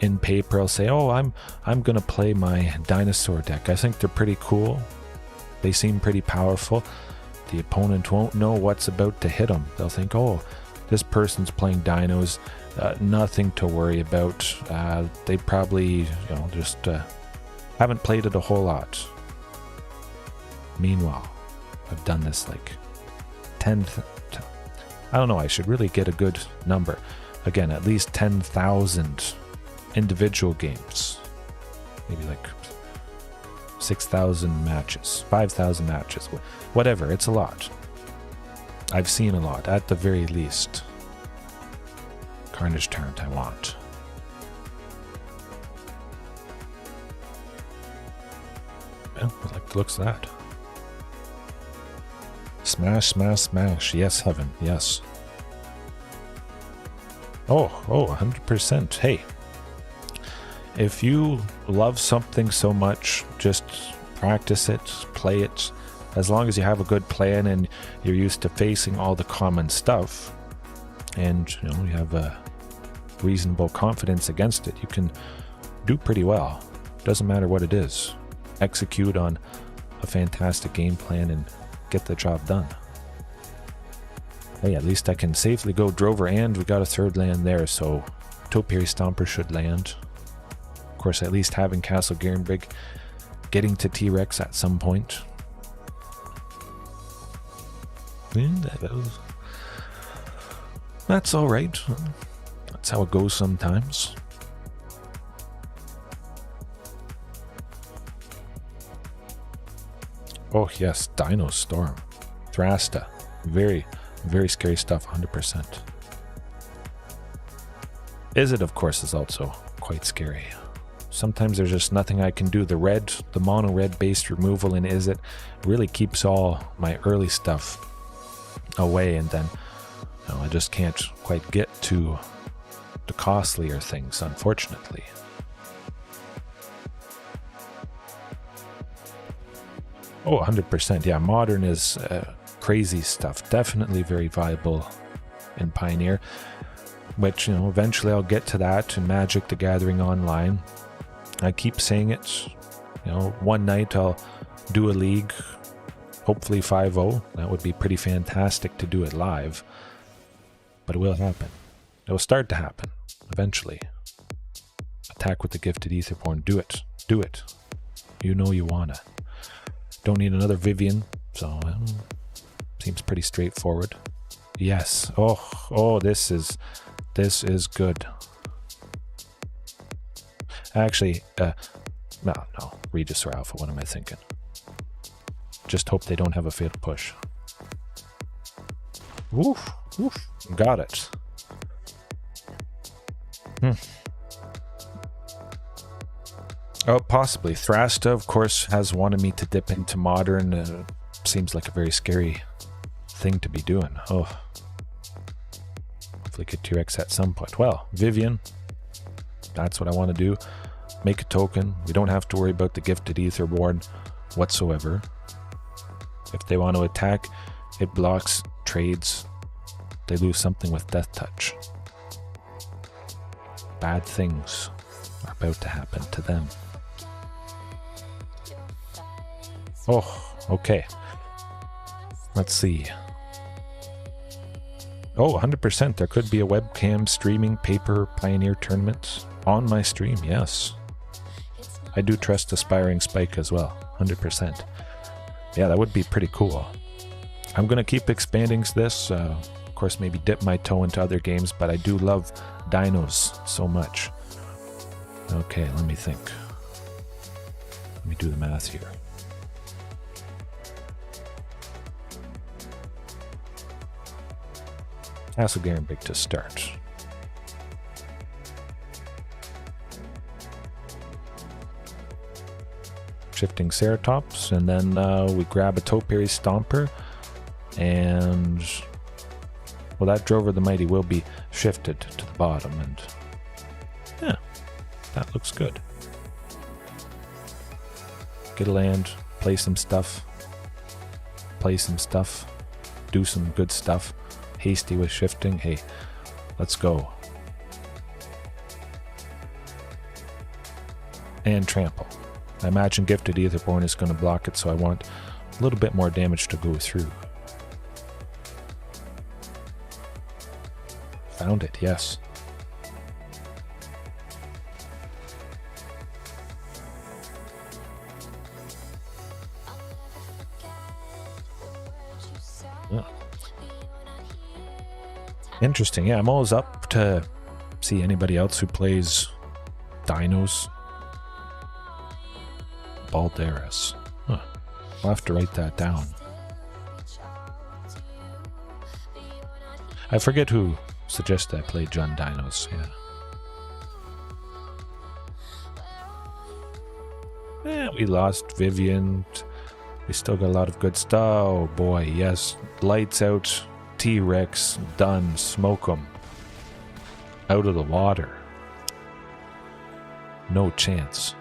in paper. I'll say, oh, I'm gonna play my dinosaur deck. I think they're pretty cool. They seem pretty powerful. The opponent won't know what's about to hit them. They'll think, oh, this person's playing dinos. Nothing to worry about. They probably, just haven't played it a whole lot. Meanwhile, I've done this like 10... I don't know, I should really get a good number. Again, at least 10,000 individual games. Maybe like 6,000 matches, 5,000 matches, whatever. It's a lot. I've seen a lot, at the very least. Carnage Tyrant I want. Well, I like the looks of that. Smash. Yes, Heaven. Yes. Oh, 100%. Hey. If you love something so much, just practice it, play it. As long as you have a good plan and you're used to facing all the common stuff, and you have a reasonable confidence against it, you can do pretty well. Doesn't matter what it is. Execute on a fantastic game plan and get the job done. Hey, at least I can safely go Drover, and we got a third land there, so Topiary Stomper should land. Of course, at least having Castle Garenbrig, getting to T-Rex at some point. And that's alright. That's how it goes sometimes. Oh yes, Dino Storm. Thrasta. Very, very scary stuff, 100%. Izzet, of course, is also quite scary. Sometimes there's just nothing I can do. The mono red based removal in Izzet really keeps all my early stuff away, and then I just can't quite get to the costlier things, unfortunately. Oh, 100%. Yeah, modern is crazy stuff. Definitely very viable in Pioneer, which, eventually I'll get to that in Magic the Gathering Online. I keep saying it. One night I'll do a league Hopefully 5-0. That would be pretty fantastic to do it live. But it will happen. It will start to happen eventually. Attack with the Gifted Aetherborn. Do it. Do it. You know you wanna. Don't need another Vivien, so seems pretty straightforward. Yes. Oh, this is good. Actually, no, Regisaur Alpha. What am I thinking? Just hope they don't have a fatal push. Woof, woof. Got it. Oh, possibly. Thrasta, of course, has wanted me to dip into Modern. Seems like a very scary thing to be doing. Oh. Hopefully get T-Rex at some point. Well, Vivien. That's what I want to do. Make a token. We don't have to worry about the Gifted Aetherborn whatsoever. If they want to attack, it blocks, trades. They lose something with Death Touch. Bad things are about to happen to them. Oh, okay. Let's see. Oh, 100%. There could be a webcam streaming Paper Pioneer tournament on my stream, yes. I do trust Aspiring Spike as well, 100%. Yeah, that would be pretty cool. I'm going to keep expanding this. Of course, maybe dip my toe into other games, but I do love dinos so much. Okay, let me think. Let me do the math here. Castle Garenbig to start. Shifting Ceratops, and then we grab a Topiary Stomper, and well, that Drover the Mighty will be shifted to the bottom, and yeah, that looks good. Get a land, play some stuff, do some good stuff. Hasty with shifting. Hey, let's go. And trample. I imagine Gifted Aetherborn is going to block it, so I want a little bit more damage to go through. Found it, yes. Oh. Interesting. Yeah, I'm always up to see anybody else who plays dinos. Balderas. Huh. I'll have to write that down. I forget who suggested I play Jund Dinos. Yeah. We lost Vivien. We still got a lot of good stuff. Oh boy, yes. Lights out. T-Rex. Done. Smoke them. Out of the water. No chance.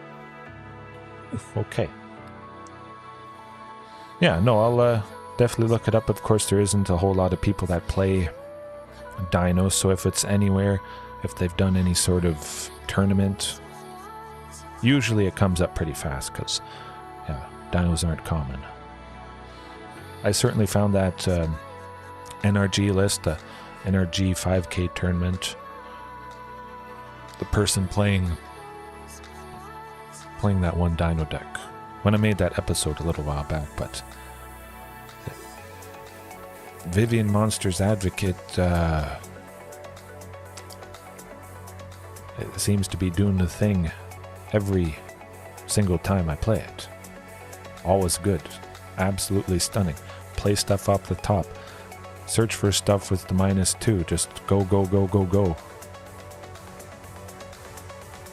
Okay. Yeah, no, I'll definitely look it up. Of course, there isn't a whole lot of people that play dinos, so if it's anywhere, if they've done any sort of tournament, usually it comes up pretty fast, because, yeah, dinos aren't common. I certainly found that NRG list, the NRG 5K tournament, the person playing that one dino deck when I made that episode a little while back, but Vivien Monsters Advocate it seems to be doing the thing every single time I play it. Always good. Absolutely stunning. Play stuff off the top. Search for stuff with the -2. Just go, go, go, go, go.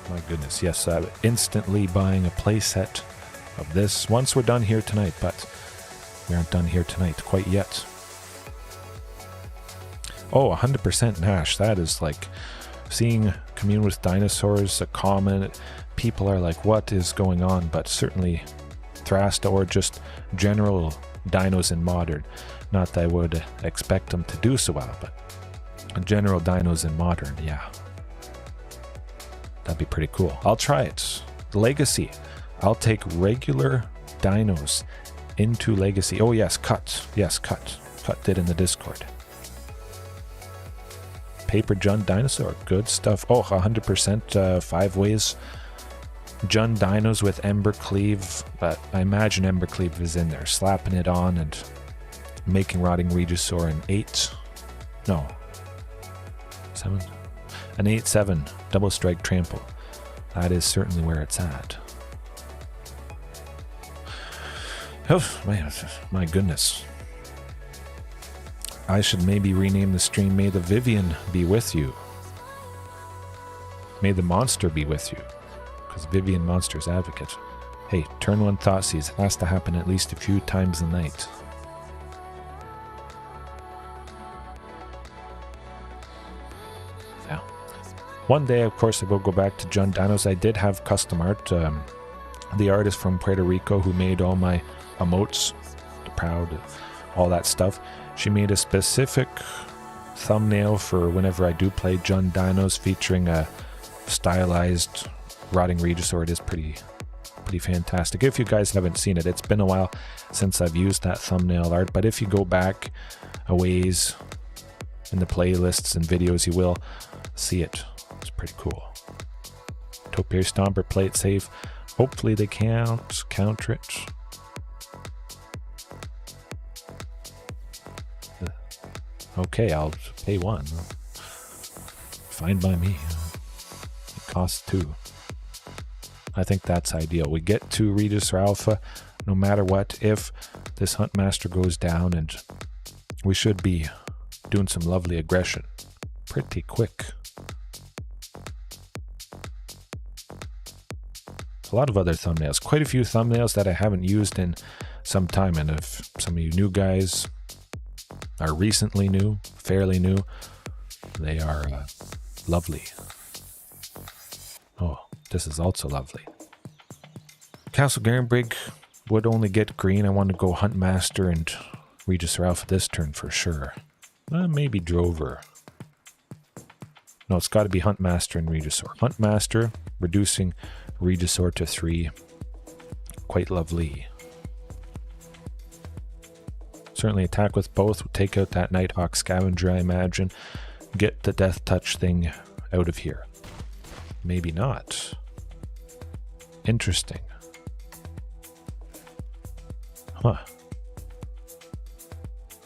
My goodness, yes, instantly buying a playset of this once we're done here tonight, but we aren't done here tonight quite yet. Oh, 100% Nash. That is like seeing Commune with Dinosaurs, a common. People are like, what is going on? But certainly Thrasta or just general dinos in Modern. Not that I would expect them to do so well, but general dinos in Modern, yeah. That'd be pretty cool. I'll try it. Legacy. I'll take regular dinos into Legacy. Oh, yes, cut. Yes, cut. Cut did in the Discord. Paper Jund Dinosaur. Good stuff. Oh, 100% 5 ways. Jund Dinos with Embercleave. But I imagine Embercleave is in there. Slapping it on and making Rotting Regisaur an 8. No. 7. An 8-7 double strike trample. That is certainly where it's at. Oh, man, my goodness. I should maybe rename the stream May the Vivien be with you. May the monster be with you. Because Vivien Monsters Advocate. Hey, turn 1 Thoughtseize has to happen at least a few times a night. Yeah. One day, of course, I will go back to Jund Dinos. I did have custom art. The artist from Puerto Rico who made all my emotes, the proud, all that stuff. She made a specific thumbnail for whenever I do play Jund Dinos featuring a stylized Rotting Regisaur. It is pretty fantastic. If you guys haven't seen it, it's been a while since I've used that thumbnail art, but if you go back a ways in the playlists and videos, you will see it. It's pretty cool. Topiary Stomper, play it safe. Hopefully they can't counter it. Okay, I'll pay 1. Fine by me. It costs 2. I think that's ideal. We get to Regisaur Alpha no matter what. If this Huntmaster goes down, and we should be doing some lovely aggression pretty quick. A lot of other thumbnails. Quite a few thumbnails that I haven't used in some time. And if some of you new guys are recently new, fairly new, they are lovely. Oh, this is also lovely. Castle Garenbrig would only get green. I want to go Huntmaster and Regisaur Alpha this turn for sure. Maybe Drover. No, it's got to be Huntmaster and Regisaur. Huntmaster, reducing Regisaur to 3. Quite lovely. Certainly attack with both. We'll take out that Nighthawk Scavenger, I imagine. Get the Death Touch thing out of here. Maybe not. Interesting. Huh.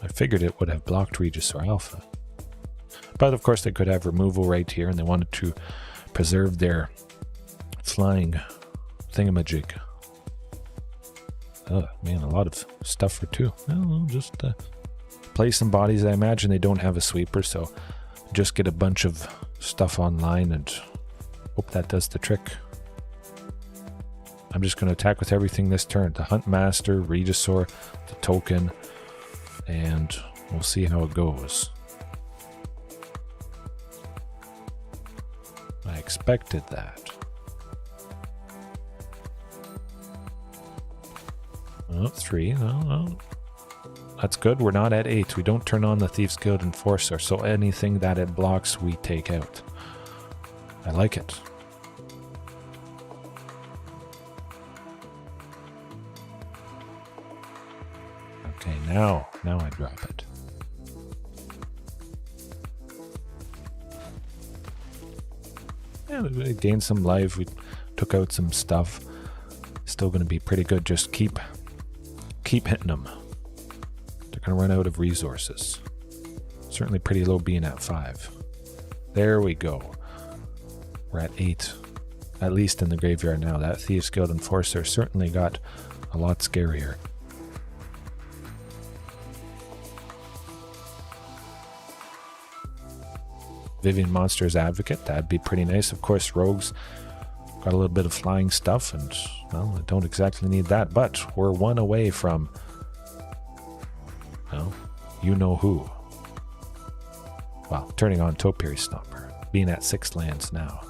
I figured it would have blocked Regisaur Alpha. But of course they could have removal right here, and they wanted to preserve their flying thingamajig. Oh man, a lot of stuff for 2. Well, just play some bodies. I imagine they don't have a sweeper, so just get a bunch of stuff online and hope that does the trick. I'm just going to attack with everything this turn. The Huntmaster, Regisaur, the token, and we'll see how it goes. I expected that. Oh, 3. No. That's good. We're not at 8. We don't turn on the Thieves Guild Enforcer, so anything that it blocks, we take out. I like it. Okay, now I drop it. Yeah, we gained some life. We took out some stuff. Still going to be pretty good. Just keep hitting them. They're going to run out of resources. Certainly pretty low being at 5. There we go. We're at 8. At least in the graveyard now. That Thieves Guild Enforcer certainly got a lot scarier. Vivien Monsters Advocate, that'd be pretty nice. Of course, Rogues got a little bit of flying stuff, and, well, I don't exactly need that, but we're 1 away from, well, you know who. Well, turning on Topiary Stomper, being at 6 lands now.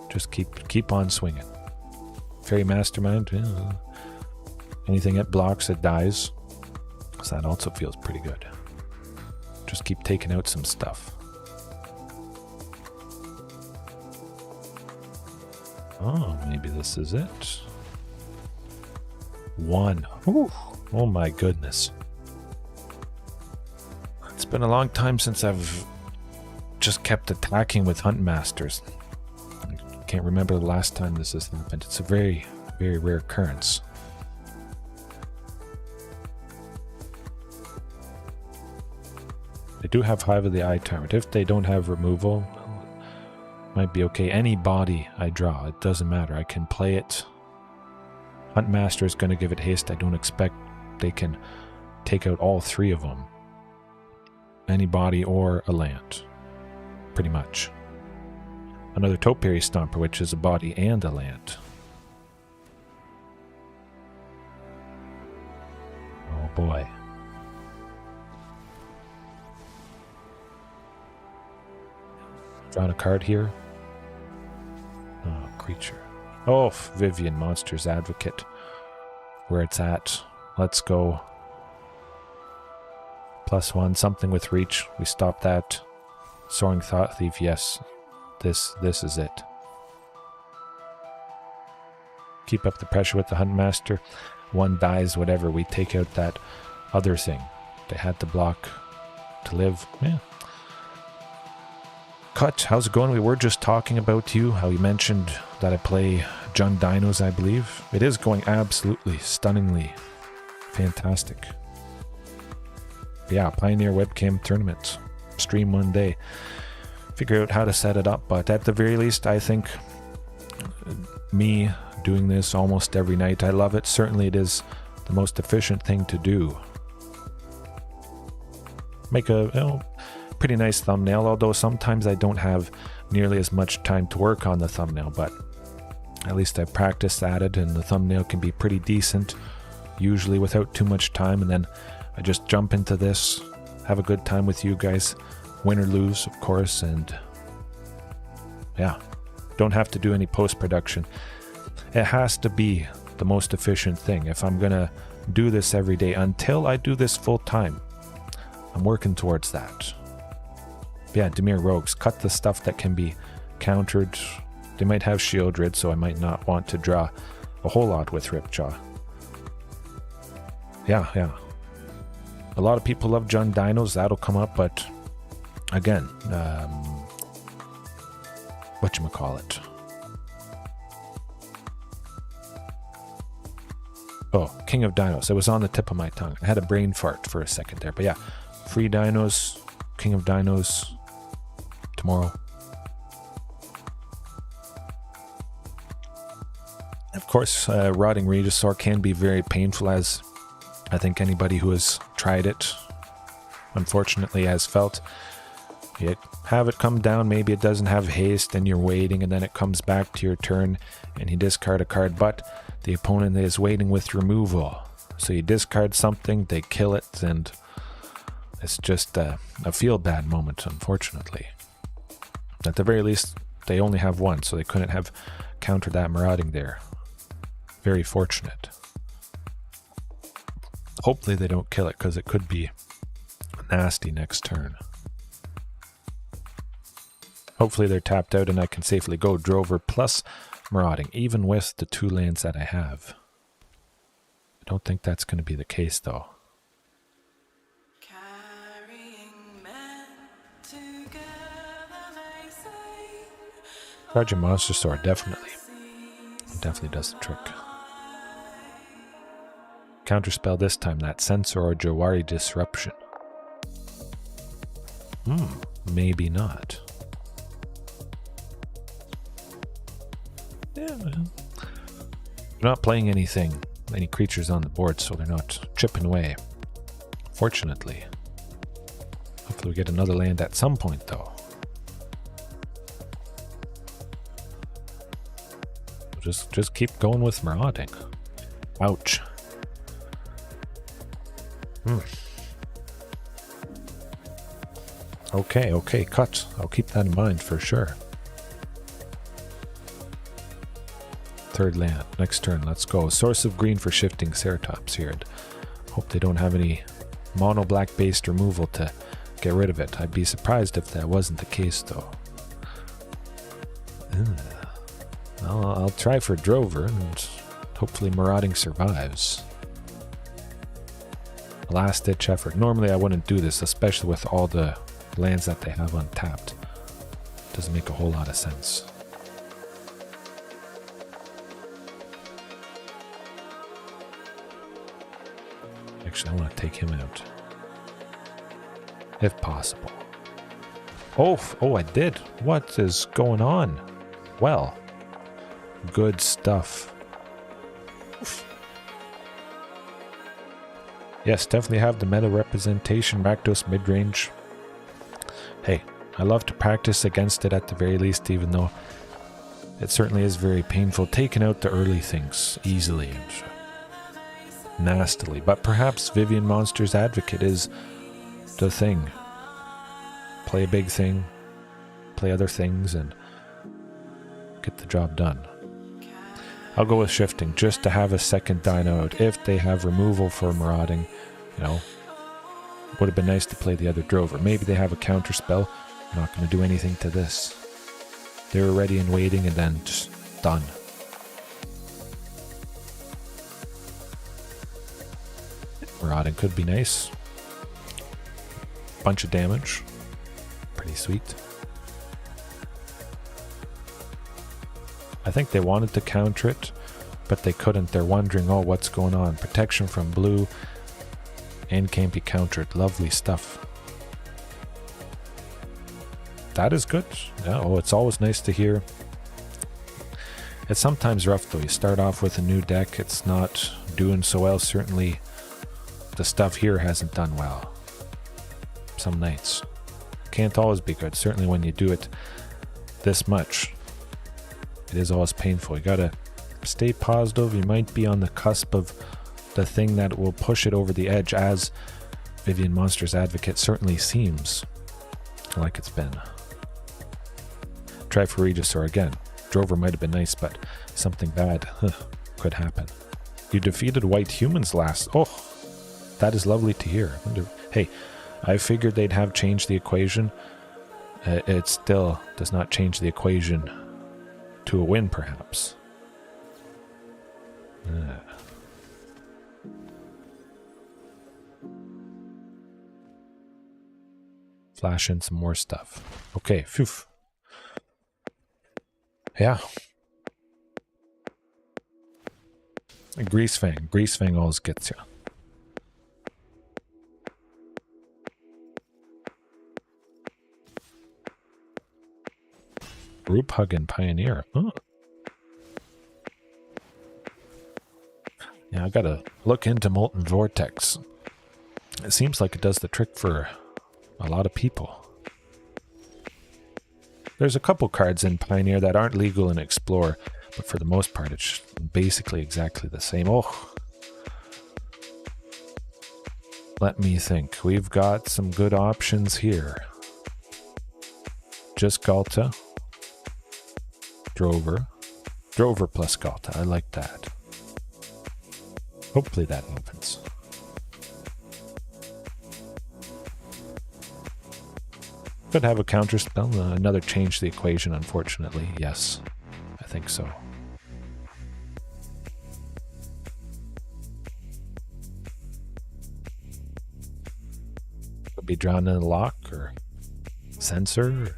Just keep on swinging. Fairy Mastermind, yeah. Anything it blocks, it dies. So that also feels pretty good. Just keep taking out some stuff. Oh, maybe this is it. 1. Ooh, Oh my goodness. It's been a long time since I've just kept attacking with Huntmasters. I can't remember the last time this has happened. It's a very, very rare occurrence. They do have Hive of the Eye Tyrant. If they don't have removal, might be okay. Any body I draw, it doesn't matter. I can play it. Huntmaster is going to give it haste. I don't expect they can take out all three of them. Any body or a land. Pretty much. Another Topiary Stomper, which is a body and a land. Oh boy. Drawn a card here. Oh, creature. Oh, Vivien Monsters Advocate. Where it's at. Let's go. +1, something with reach. We stop that. Soaring Thought Thief, yes. This is it. Keep up the pressure with the Huntmaster. One dies, whatever. We take out that other thing. They had to block to live. Yeah. Cut, how's it going? We were just talking about you, how you mentioned that I play Jund Dinos, I believe. It is going absolutely, stunningly fantastic. Yeah, Pioneer Webcam Tournament. Stream one day. Figure out how to set it up, but at the very least, I think me doing this almost every night, I love it. Certainly it is the most efficient thing to do. Make a pretty nice thumbnail, although sometimes I don't have nearly as much time to work on the thumbnail, but at least I've practiced at it, and the thumbnail can be pretty decent, usually without too much time, and then I just jump into this, have a good time with you guys, win or lose, of course, and yeah, don't have to do any post-production. It has to be the most efficient thing if I'm gonna do this every day until I do this full time. I'm working towards that. Yeah, Dimir Rogues, cut the stuff that can be countered. They might have Shieldred, so I might not want to draw a whole lot with Ripjaw. Yeah. A lot of people love Jund Dinos, that'll come up, but again, whatchamacallit. Oh, King of Dinos. It was on the tip of my tongue. I had a brain fart for a second there, but yeah. Free Dinos, King of Dinos, tomorrow. Of course, rotting Regisaur can be very painful, as I think anybody who has tried it, unfortunately, has felt. You have it come down, maybe it doesn't have haste, and you're waiting, and then it comes back to your turn, and you discard a card, but the opponent is waiting with removal. So you discard something, they kill it, and it's just a feel-bad moment, unfortunately. At the very least, they only have one, so they couldn't have countered that marauding there. Very fortunate. Hopefully they don't kill it, because it could be nasty next turn. Hopefully they're tapped out and I can safely go Drover plus Marauding, even with the 2 lands that I have. I don't think that's going to be the case, though. Guardian Monsters definitely does the trick. Counterspell this time, that Sensor or Jawari Disruption. Maybe not. Yeah, well, they're not playing any creatures on the board, so they're not chipping away. Fortunately. Hopefully we get another land at some point, though. Just keep going with Marauding. Ouch. Okay, cut. I'll keep that in mind for sure. Third land. Next turn, let's go. Source of green for Shifting Ceratops here. Hope they don't have any mono black based removal to get rid of it. I'd be surprised if that wasn't the case, though. I'll try for Drover, and hopefully Marauding survives. Last-ditch effort. Normally I wouldn't do this, especially with all the lands that they have untapped. Doesn't make a whole lot of sense. Actually, I want to take him out. If possible. Oh, I did. What is going on? Well, good stuff. Yes, definitely have the meta representation, Rakdos Midrange. Hey, I love to practice against it at the very least, even though it certainly is very painful taking out the early things easily and nastily. But perhaps Vivien Monsters Advocate is the thing. Play a big thing, play other things, and get the job done. I'll go with Shifting, just to have a second dino out. If they have removal for Marauding, you know, would have been nice to play the other Drover. Maybe they have a counter spell. I'm not going to do anything to this. They were ready and waiting, and then just done. Marauding could be nice. Bunch of damage. Pretty sweet. I think they wanted to counter it, but they couldn't. They're wondering, oh, what's going on? Protection from blue and can't be countered. Lovely stuff. That is good. Yeah, oh, it's always nice to hear. It's sometimes rough though. You start off with a new deck. It's not doing so well. Certainly the stuff here hasn't done well. Some nights. Can't always be good. Certainly when you do it this much. It is always painful. You gotta stay positive. You might be on the cusp of the thing that will push it over the edge, as Vivien Monsters Advocate certainly seems like it's been. Try for Regisaur again. Drover might have been nice, but something bad could happen. You defeated white humans last. Oh, that is lovely to hear. Hey, I figured they'd have changed the equation. It still does not change the equation to a win, perhaps. Flash in some more stuff. Okay, phew. Yeah. Greasefang. Greasefang always gets you. Group Hug and Pioneer. Huh. Yeah, I gotta look into Molten Vortex. It seems like it does the trick for a lot of people. There's a couple cards in Pioneer that aren't legal in Explore, but for the most part it's basically exactly the same. Oh, let me think. We've got some good options here. Just Ghalta. Drover. Drover plus Ghalta. I like that. Hopefully that opens. Could have a counter spell. Another change to the equation, unfortunately. Yes, I think so. Could be drawn in a lock or sensor.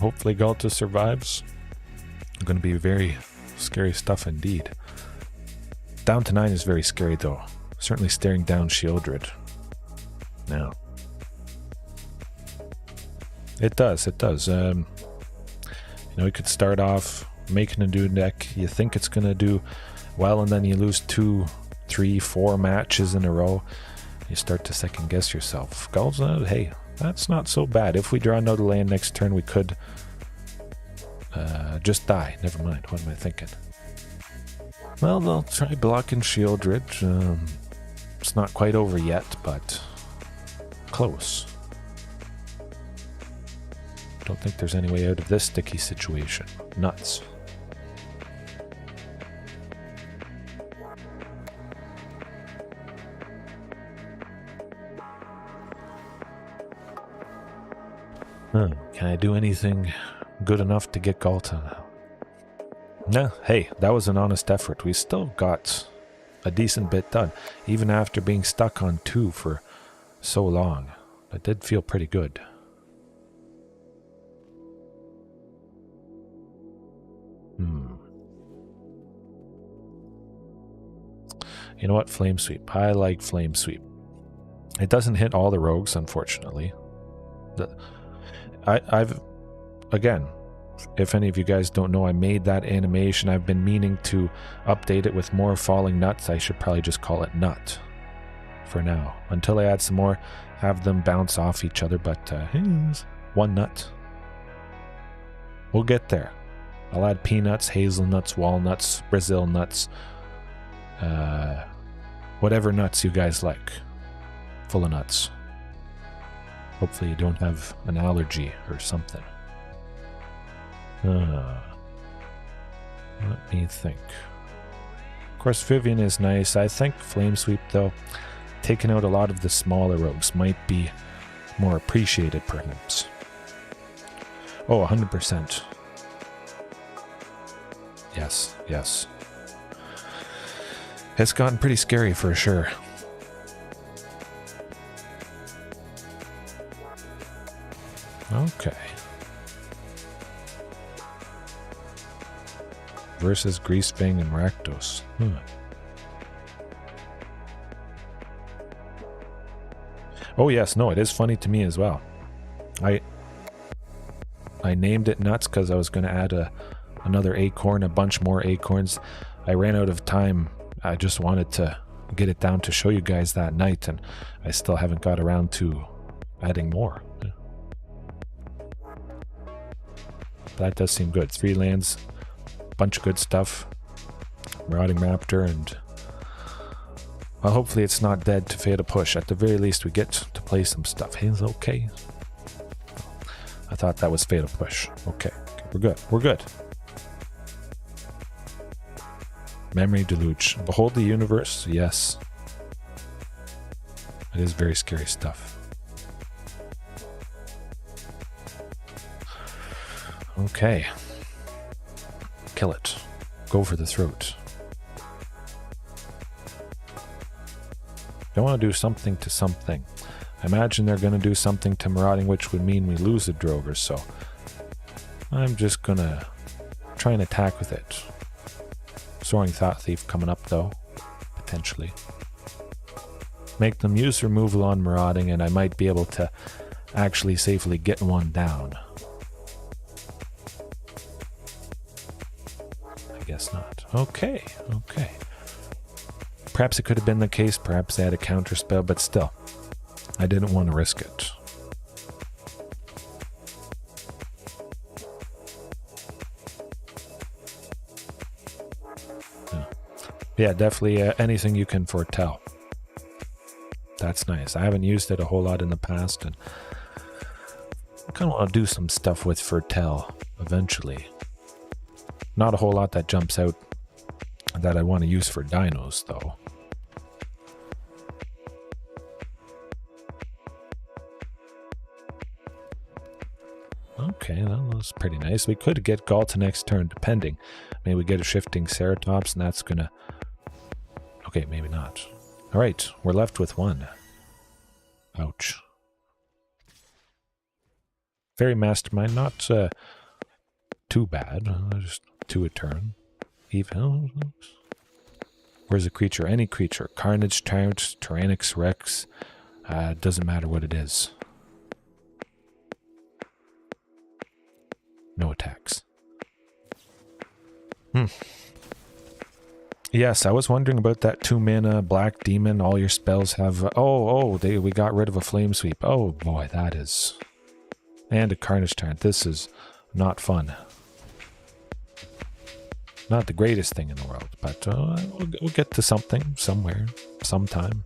Hopefully Ghalta survives. Going to be very scary stuff indeed. Down to 9 is very scary though. Certainly staring down Shieldred. Now. It does. You know, you could start off making a new deck. You think it's going to do well, and then you lose 2, 3, 4 matches in a row. You start to second guess yourself. Ghalta, hey, that's not so bad. If we draw another land next turn, we could just die. Never mind. What am I thinking? Well, they'll try blocking Shieldred. It's not quite over yet, but close. Don't think there's any way out of this sticky situation. Nuts. Can I do anything good enough to get Ghalta now? No, hey, that was an honest effort. We still got a decent bit done, even after being stuck on 2 for so long. That did feel pretty good. You know what? Flame Sweep. I like Flame Sweep. It doesn't hit all the rogues, unfortunately. I've again, if any of you guys don't know, I made that animation. I've been meaning to update it with more falling nuts. I should probably just call it nut for now. Until I add some more, have them bounce off each other, but one nut. We'll get there. I'll add peanuts, hazelnuts, walnuts, Brazil nuts, whatever nuts you guys like. Full of nuts. Hopefully you don't have an allergy or something. Let me think. Of course, Vivien is nice. I think Flame Sweep, though, taking out a lot of the smaller rogues might be more appreciated, perhaps. Oh, 100%. Yes, yes. It's gotten pretty scary for sure. Okay. Versus Greasefang and Rakdos. Oh yes, no, it is funny to me as well. I named it Nuts because I was going to add another acorn, a bunch more acorns. I ran out of time. I just wanted to get it down to show you guys that night, and I still haven't got around to adding more. That does seem good. 3 lands, bunch of good stuff. Marauding Raptor, and well, hopefully it's not dead to Fatal Push. At the very least, we get to play some stuff. Hey, is it okay? I thought that was Fatal Push. Okay, we're good. We're good. Memory Deluge. Behold the Universe. Yes. It is very scary stuff. Okay. Kill it. Go for the throat. They want to do something to something. I imagine they're going to do something to Marauding, which would mean we lose a Drover, so I'm just going to try and attack with it. Soaring Thought Thief coming up, though. Potentially. Make them use removal on Marauding, and I might be able to actually safely get one down. I guess not. Okay, okay. Perhaps it could have been the case, perhaps they had a counter spell, but still, I didn't want to risk it. Yeah, definitely anything you can foretell. That's nice. I haven't used it a whole lot in the past, and I kind of want to do some stuff with foretell eventually. Not a whole lot that jumps out that I want to use for dinos, though. Okay, that was pretty nice. We could get Ghalta next turn, depending. Maybe we get a Shifting Ceratops, and that's gonna... Okay, maybe not. Alright, we're left with 1. Ouch. Fairy Mastermind, not too bad. Just 2 a turn. Even. Where's a creature? Any creature. Carnage Tyrant, Tyrannix Rex. Doesn't matter what it is. No attacks. Yes, I was wondering about that 2-mana Black Demon. All your spells have... we got rid of a Flame Sweep. Oh boy, that is... And a Carnage Tyrant. This is not fun. Not the greatest thing in the world, but we'll get to something, somewhere, sometime.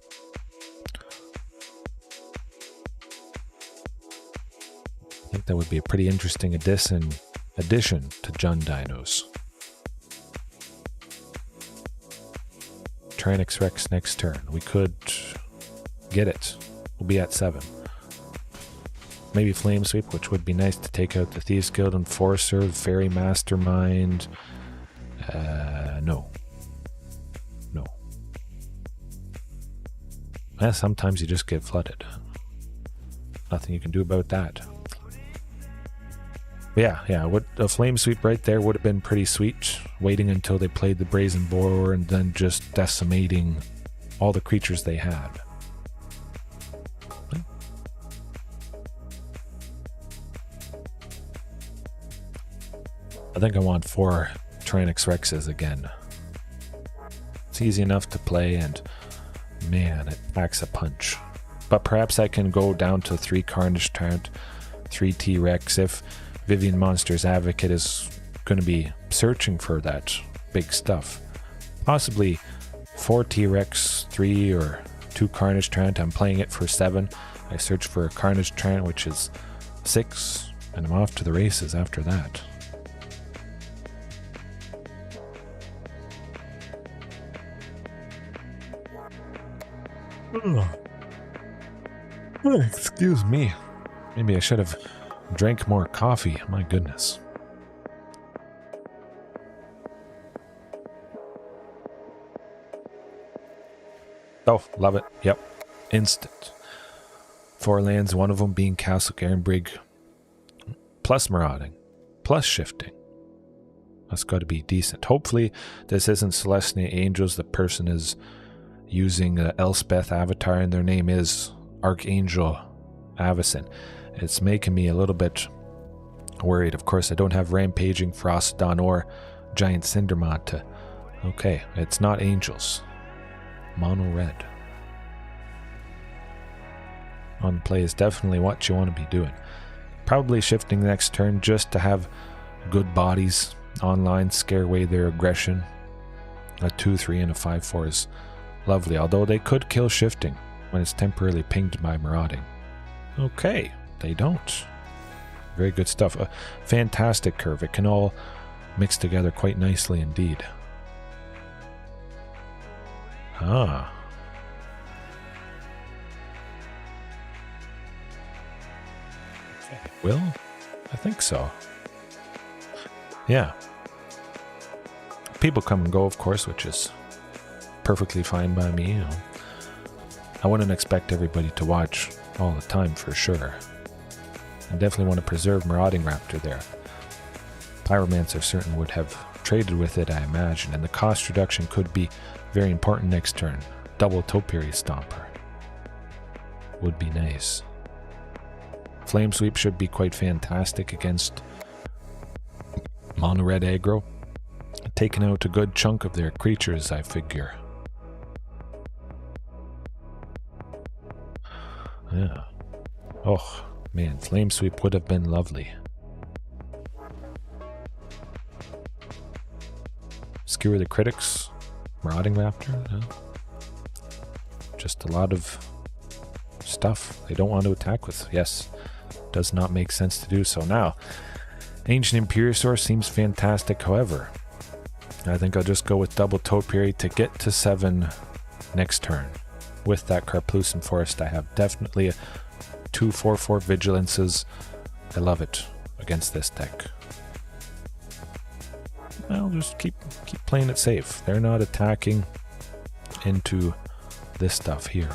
I think that would be a pretty interesting addition to Jund Dinos. Tyrannix Rex next turn. We could get it. We'll be at 7. Maybe Flame Sweep, which would be nice to take out the Thieves Guild Enforcer, Fairy Mastermind. No. sometimes you just get flooded. Nothing you can do about that. Yeah, what a flame sweep right there would have been pretty sweet. Waiting until they played the Brazen Boar and then just decimating all the creatures they had. I think I want 4 Tyrannosaurus Rexes again. It's easy enough to play, and man, it packs a punch. But perhaps I can go down to 3 Carnage Tyrant, 3 T-Rex if Vivien Monsters Advocate is going to be searching for that big stuff. Possibly 4 T-Rex, 3 or 2 Carnage Tyrant. I'm playing it for 7. I search for a Carnage Tyrant, which is 6, and I'm off to the races after that. Oh, excuse me. Maybe I should have drank more coffee. My goodness. Oh, love it. Yep. Instant. 4 lands, one of them being Castle Garenbrig, plus Marauding, plus Shifting. That's got to be decent. Hopefully, this isn't Celestia Angels. The person is using Elspeth avatar, and their name is Archangel Avacyn. It's making me a little bit worried. Of course, I don't have Rampaging Frostodon or Giant Cindermont to... Okay, it's not Angels. Mono red. On play is definitely what you want to be doing. Probably Shifting next turn just to have good bodies online, scare away their aggression. A 2-3 and a 5-4 is lovely, although they could kill Shifting when it's temporarily pinged by Marauding. Okay, they don't. Very good stuff. A fantastic curve. It can all mix together quite nicely indeed. Ah. Okay. Will? I think so. Yeah. People come and go, of course, which is perfectly fine by me. You know. I wouldn't expect everybody to watch all the time for sure. I definitely want to preserve Marauding Raptor there. Pyromancer certainly would have traded with it, I imagine, and the cost reduction could be very important next turn. Double Topiary Stomper would be nice. Flame Sweep should be quite fantastic against mono red aggro, taking out a good chunk of their creatures, I figure. Yeah. Oh man, Flame Sweep would have been lovely. Skewer the critics. Marauding Raptor. No. Just a lot of stuff they don't want to attack with. Yes, does not make sense to do so. Now, Ancient Imperiosaur seems fantastic. However, I think I'll just go with double Topiary to get to 7 next turn. With that Karplusan Forest, I have definitely a 2/4/4 Vigilances. I love it against this deck. I'll just keep playing it safe. They're not attacking into this stuff here.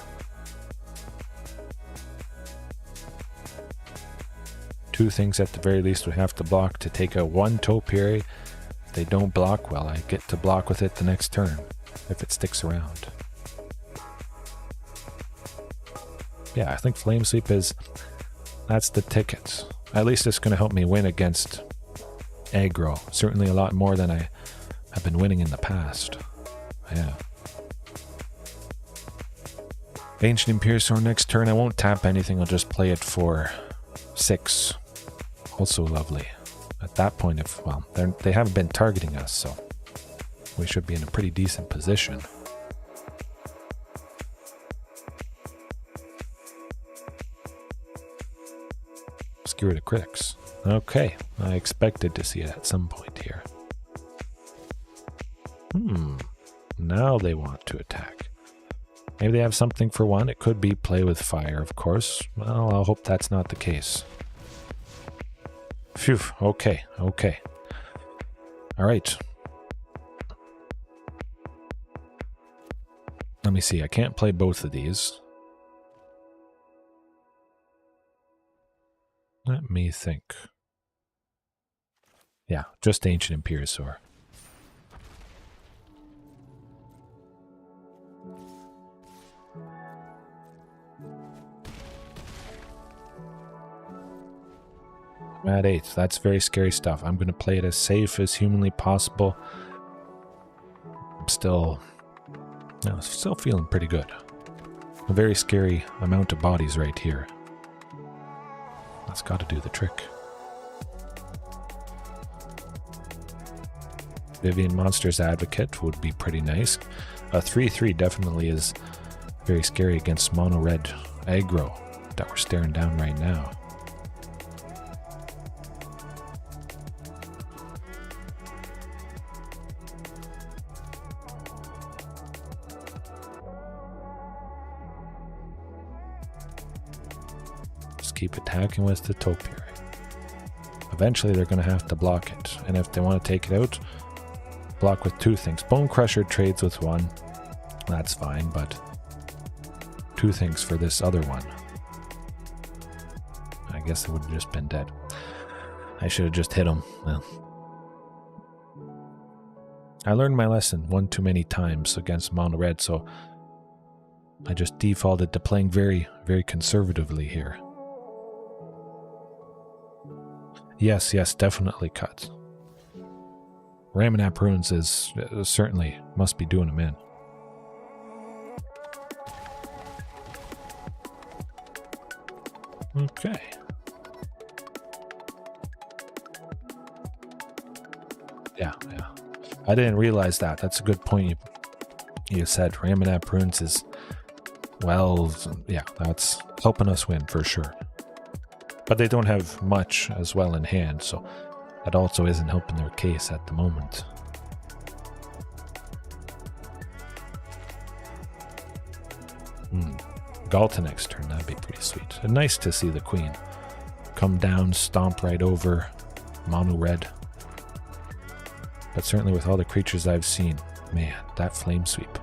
2 things at the very least we have to block to take out 1 Topiary. If they don't block, well, I get to block with it the next turn if it sticks around. Yeah, I think Flame Sweep that's the ticket. At least it's going to help me win against aggro. Certainly a lot more than I have been winning in the past. Yeah. Ancient Imperiosaur next turn. I won't tap anything. I'll just play it for 6. Also lovely. At that point, they haven't been targeting us, so we should be in a pretty decent position. Skewer the critics. Okay, I expected to see it at some point here. Now they want to attack. Maybe they have something for 1. It could be play with fire, of course. Well, I'll hope that's not the case. Phew, okay. Alright. Let me see, I can't play both of these. Let me think. Yeah, just Ancient Imperiosaur. I'm at 8. That's very scary stuff. I'm going to play it as safe as humanly possible. I'm still feeling pretty good. A very scary amount of bodies right here. That's got to do the trick. Vivien Monsters Advocate would be pretty nice. A 3/3 definitely is very scary against mono red aggro that we're staring down right now. Keep attacking with the Topiary. Eventually they're going to have to block it, and if they want to take it out, block with 2 things. Bone Crusher trades with 1, that's fine, but 2 things for this other one. I guess it would have just been dead. I should have just hit him. Well, I learned my lesson one too many times against mono red, so I just defaulted to playing very, very conservatively here. Yes, definitely cut. Raminap Runes is certainly must be doing him in. Okay. Yeah. I didn't realize that. That's a good point you said. Raminap Runes is, well, yeah, that's helping us win for sure. But they don't have much as well in hand, so that also isn't helping their case at the moment. Ghalta next turn, that'd be pretty sweet. And nice to see the queen come down, stomp right over mono red. But certainly with all the creatures I've seen, man, that flame sweep.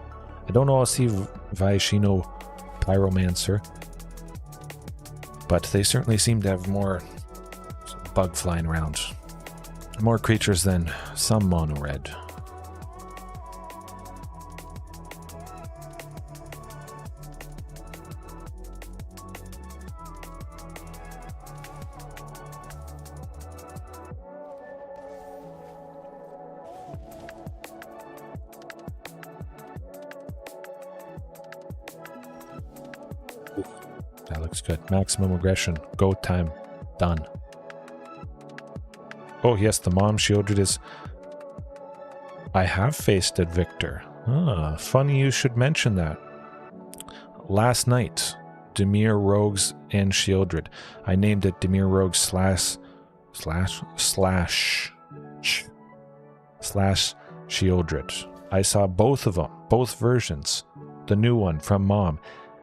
I don't know, I'll see Vaishino Pyromancer, but they certainly seem to have more bug flying around. More creatures than some mono red. That looks good. Maximum aggression. Go time. Done. Oh, yes, the mom shielded is... I have faced it, Victor. Ah, funny you should mention that. Last night, Dimir Rogues and Shieldred. I named it Dimir Rogues slash Shieldred. I saw both of them, both versions. The new one from Mom.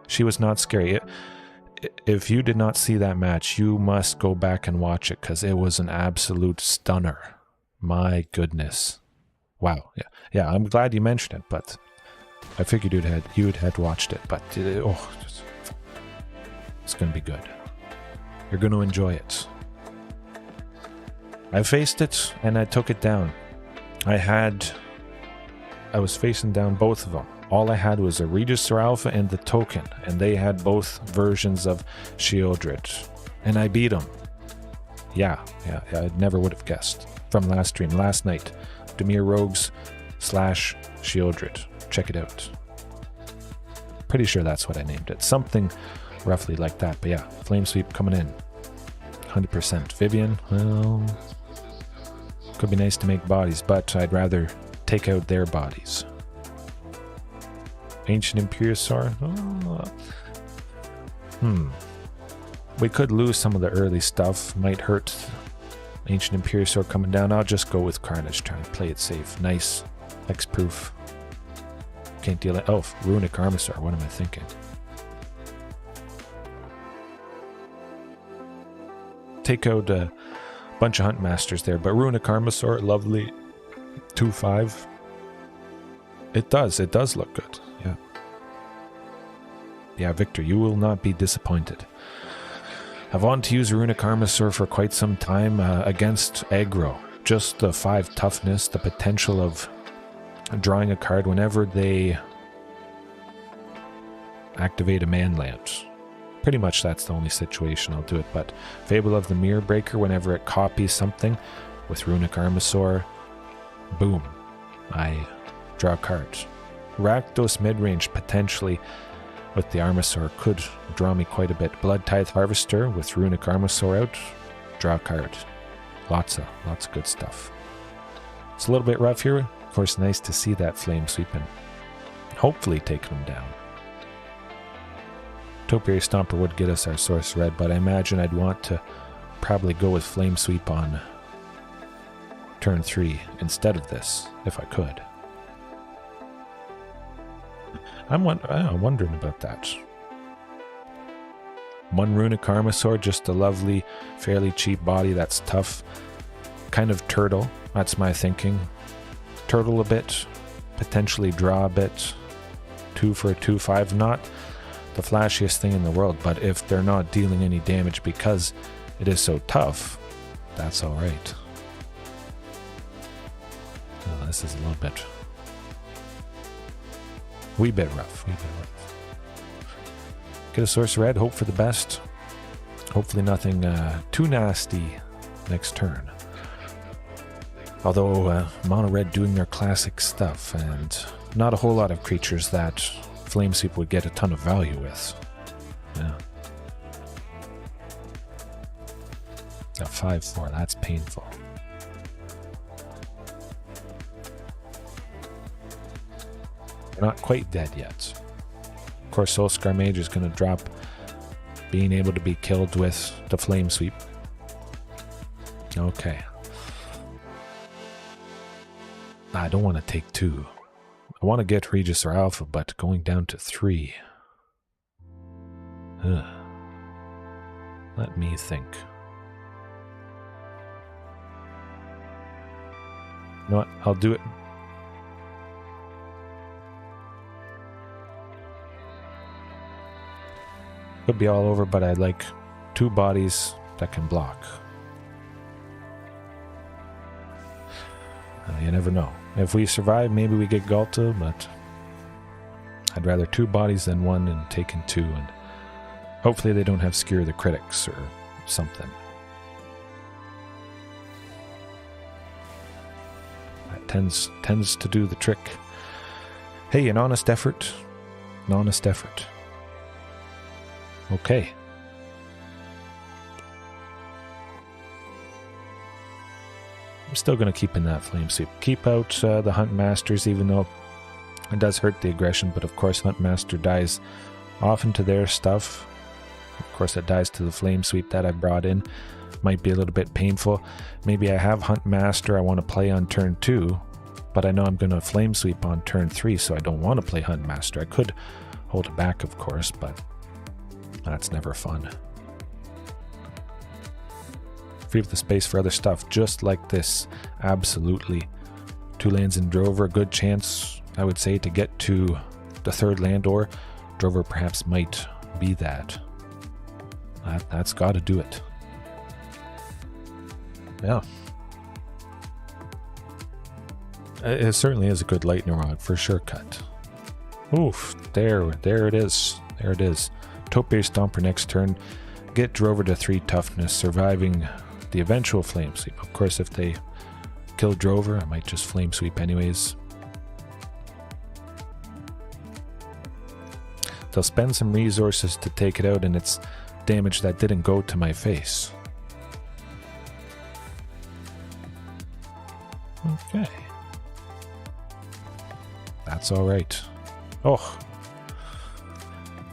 She was not scary. If you did not see that match, you must go back and watch it, because it was an absolute stunner. My goodness. Wow. Yeah, I'm glad you mentioned it, but I figured you'd had watched it, but it's going to be good. You're going to enjoy it. I faced it, and I took it down. I was facing down both of them. All I had was a Regisaur Alpha and the token, and they had both versions of Shieldred, and I beat them. Yeah, I never would have guessed. From last stream, last night, Dimir Rogues / Shieldred. Check it out. Pretty sure that's what I named it. Something roughly like that, but yeah, Flame Sweep coming in. 100%. Vivien, well, could be nice to make bodies, but I'd rather take out their bodies. Ancient Imperiosaur. We could lose some of the early stuff. Might hurt Ancient Imperiosaur coming down. I'll just go with Carnage, trying to play it safe. Nice. X-proof. Can't deal it. Oh, Runic Armasaur. What am I thinking? Take out a bunch of Huntmasters there, but Runic Armasaur, lovely. 2/5. It does look good. Yeah, Victor, you will not be disappointed. I've wanted to use Runic Armasaur for quite some time against Aggro. Just the 5 toughness, the potential of drawing a card whenever they activate a manland. Pretty much that's the only situation I'll do it, but Fable of the Mirror Breaker, whenever it copies something with Runic Armasaur, boom, I draw a card. Grixis Midrange potentially with the Armasaur could draw me quite a bit. Blood Tithe Harvester with Runic Armasaur out, draw a card. Lots of good stuff. It's a little bit rough here. Of course, nice to see that Flame Sweep and hopefully taking them down. Topiary Stomper would get us our Source Red, but I imagine I'd want to probably go with Flame Sweep on turn 3 instead of this, if I could. I'm wondering about that. 1 Runic Armasaur, just a lovely, fairly cheap body that's tough. Kind of turtle, that's my thinking. Turtle a bit, potentially draw a bit. 2 for a 2/5, not the flashiest thing in the world, but if they're not dealing any damage because it is so tough, that's alright. Oh, this is a little bit... wee bit rough. Get a Source Red, hope for the best. Hopefully nothing too nasty next turn. Although Mono Red doing their classic stuff, and not a whole lot of creatures that Flame Sweep would get a ton of value with. Yeah. A 5/4, that's painful. We're not quite dead yet. Of course, Soulscar Mage is going to drop being able to be killed with the Flame Sweep. Okay. I don't want to take 2. I want to get Regisaur Alpha, but going down to 3. Let me think. You know what? I'll do it. Could be all over, but I'd like 2 bodies that can block. You never know. If we survive, maybe we get Ghalta, but I'd rather 2 bodies than 1 and taking 2, and hopefully they don't have Skewer the Critics or something. That tends to do the trick. Hey, an honest effort. An honest effort. Okay. I'm still going to keep in that Flame Sweep. Keep out the Huntmasters, even though it does hurt the aggression, but of course Huntmaster dies often to their stuff. Of course it dies to the Flame Sweep that I brought in. Might be a little bit painful. Maybe I have Huntmaster I want to play on turn 2, but I know I'm going to Flame Sweep on turn 3, so I don't want to play Huntmaster. I could hold it back, of course, but that's never fun. Free up the space for other stuff, just like this. Absolutely. 2 lands in Drover, good chance, I would say, to get to the 3rd land, or Drover perhaps might be that. That's got to do it. Yeah. It certainly is a good lightning rod for sure cut. Oof, there it is. There it is. Topiary Stomper next turn. Get Drover to 3 toughness, surviving the eventual Flame Sweep. Of course, if they kill Drover, I might just Flame Sweep anyways. They'll spend some resources to take it out, and it's damage that didn't go to my face. Okay. That's alright. Oh.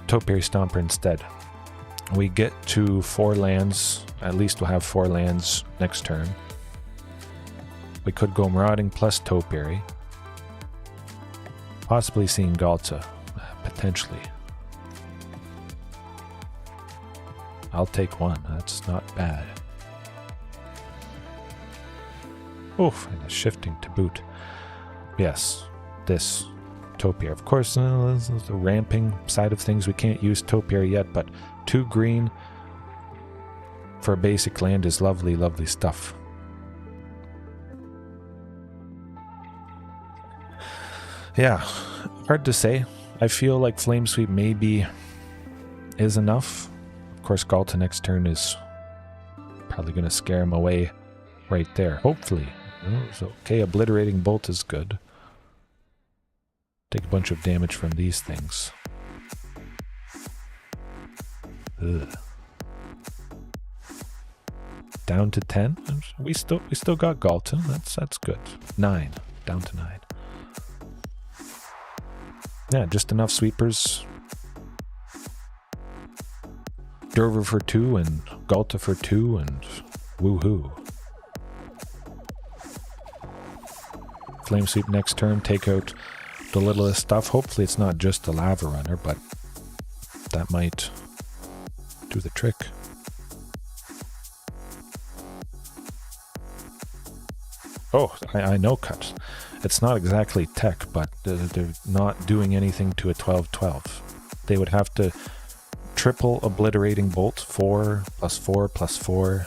Topiary Stomper instead. We get to 4 lands. At least we'll have 4 lands next turn. We could go Marauding plus Topiary. Possibly seeing Ghalta. Potentially. I'll take 1. That's not bad. Oof, and a Shifting to boot. Yes, this Topiary. Of course, this is the ramping side of things. We can't use Topiary yet, but 2 green for a basic land is lovely, lovely stuff. Yeah, hard to say. I feel like Flame Sweep maybe is enough. Of course, Ghalta next turn is probably going to scare him away right there. Hopefully. So, okay, Obliterating Bolt is good. Take a bunch of damage from these things. Ugh. Down to 10. We still got Ghalta. That's good. 9. Down to 9. Yeah, just enough sweepers. Durver for 2 and Ghalta for 2 and woohoo. Flame Sweep next turn, take out the littlest stuff. Hopefully it's not just the Lava Runner, but that might do the trick. Oh, I know Cut. It's not exactly tech, but they're not doing anything to a 12/12. They would have to triple Obliterating Bolt, 4 + 4 + 4.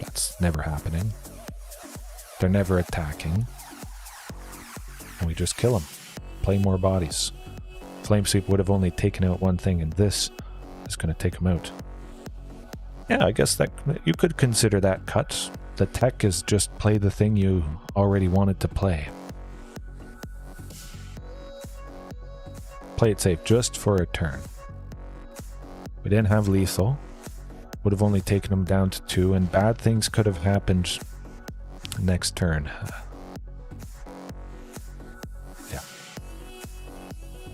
That's never happening. They're never attacking. And we just kill them. Play more bodies. Flame Sweep would have only taken out one thing, and this is going to take them out. Yeah, I guess that you could consider that Cut. The tech is just play the thing you already wanted to play. Play it safe just for a turn. We didn't have lethal. Would have only taken them down to 2, and bad things could have happened next turn. Yeah.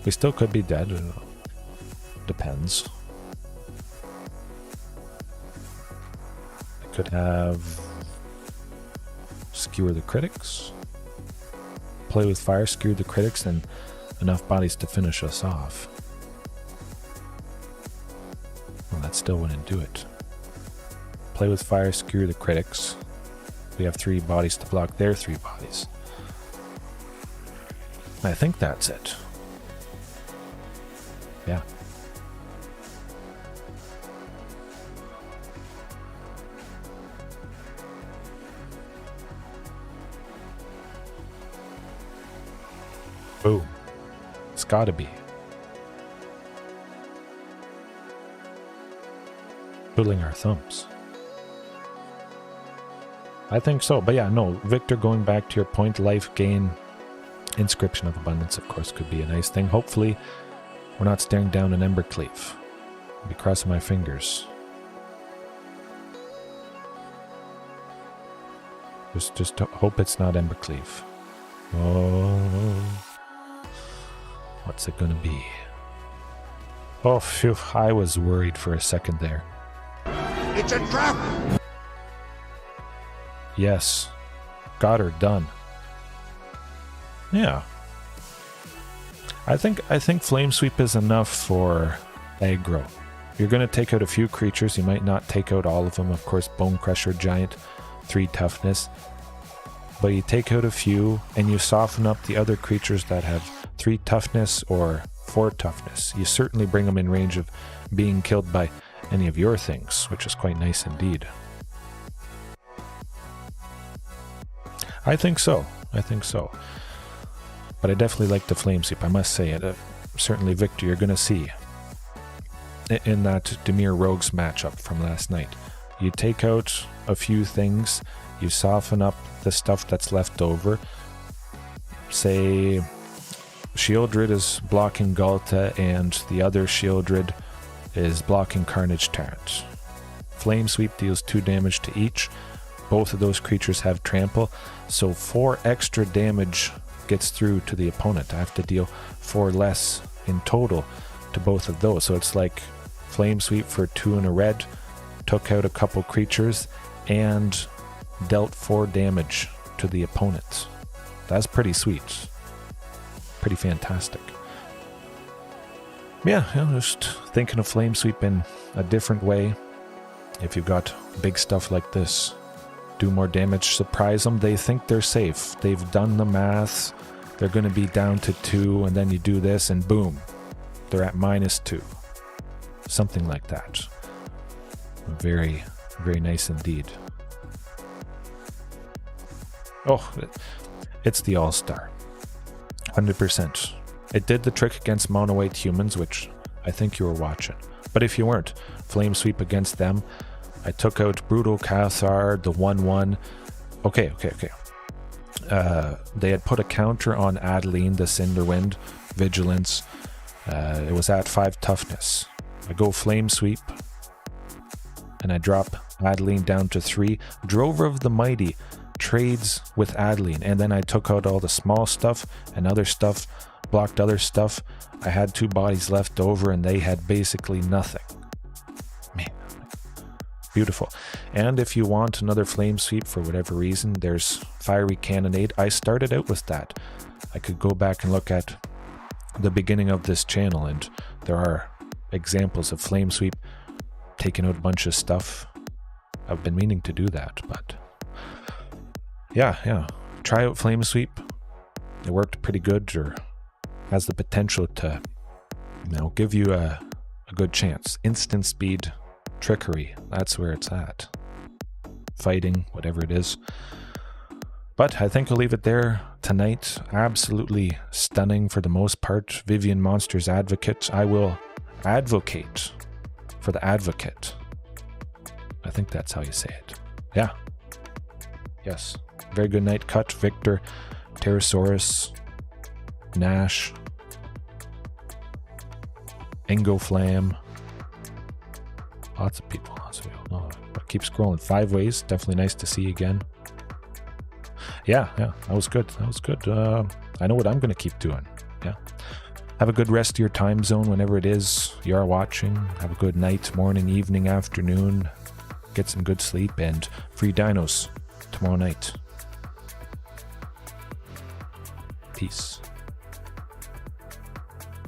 We still could be dead. Depends. I could have Skewer the Critics. Play with fire, skewer the critics, and enough bodies to finish us off. Well, that still wouldn't do it. Play with fire, skewer the critics. We have 3 bodies to block their 3 bodies. I think that's it. Yeah. Boom. It's gotta be. Twiddling our thumbs. I think so. But yeah, no, Victor, going back to your point, life gain, Inscription of Abundance, of course, could be a nice thing. Hopefully, we're not staring down an Embercleave. I'll be crossing my fingers. Just hope it's not Embercleave. Oh. What's it gonna be? Oh, phew, I was worried for a second there. It's a trap! Yes. Got her done. Yeah. I think Flame Sweep is enough for aggro. You're gonna take out a few creatures, you might not take out all of them. Of course, Bone Crusher Giant, 3 toughness. But you take out a few and you soften up the other creatures that have 3 toughness or 4 toughness. You certainly bring them in range of being killed by any of your things, which is quite nice indeed. I think so. But I definitely like the Flame Sweep, I must say it. Certainly, Victor, you're going to see in that Dimir Rogues matchup from last night. You take out a few things, you soften up the stuff that's left over. Say Shieldred is blocking Ghalta and the other Shieldred is blocking Carnage Tyrant. Flame Sweep deals 2 damage to each. Both of those creatures have trample, so 4 extra damage gets through to the opponent. I have to deal 4 less in total to both of those. So it's like Flame Sweep for 2 and a red, took out a couple creatures, and dealt 4 damage to the opponent. That's pretty sweet. Pretty fantastic. Yeah, just thinking of Flame Sweep in a different way. If you've got big stuff like this, do more damage, surprise them. They think they're safe. They've done the math. They're going to be down to 2, and then you do this, and boom, they're at -2. Something like that. Very, very nice indeed. Oh, it's the All-Star. 100%. It did the trick against mono-white humans, which I think you were watching. But if you weren't, Flame Sweep against them. I took out Brutal Cathar, the 1-1. Okay. They had put a counter on Adeline, the Cinderwind, Vigilance. It was at 5 toughness. I go Flame Sweep, and I drop Adeline down to 3. Drover of the Mighty trades with Adeline, and then I took out all the small stuff and other stuff, blocked other stuff. I had 2 bodies left over, and they had basically nothing. Man, beautiful. And if you want another Flame Sweep for whatever reason, there's Fiery Cannonade. I started out with that. I could go back and look at the beginning of this channel, and there are examples of Flame Sweep taking out a bunch of stuff. I've been meaning to do that, but yeah. Try out Flame Sweep. It worked pretty good, or has the potential to, give you a good chance. Instant speed, trickery, that's where it's at. Fighting, whatever it is. But I think I'll leave it there tonight. Absolutely stunning for the most part. Vivien Monsters Advocate. I will advocate for the Advocate. I think that's how you say it. Yeah. Yes. Very good night. Cut, Victor, Pterosaurus, Nash, Ingo Flam. Lots of people. Oh, keep scrolling. 5 ways. Definitely nice to see you again. Yeah, that was good. I know what I'm going to keep doing. Yeah. Have a good rest of your time zone whenever it is you are watching. Have a good night, morning, evening, afternoon. Get some good sleep, and free dinos tomorrow night. Peace.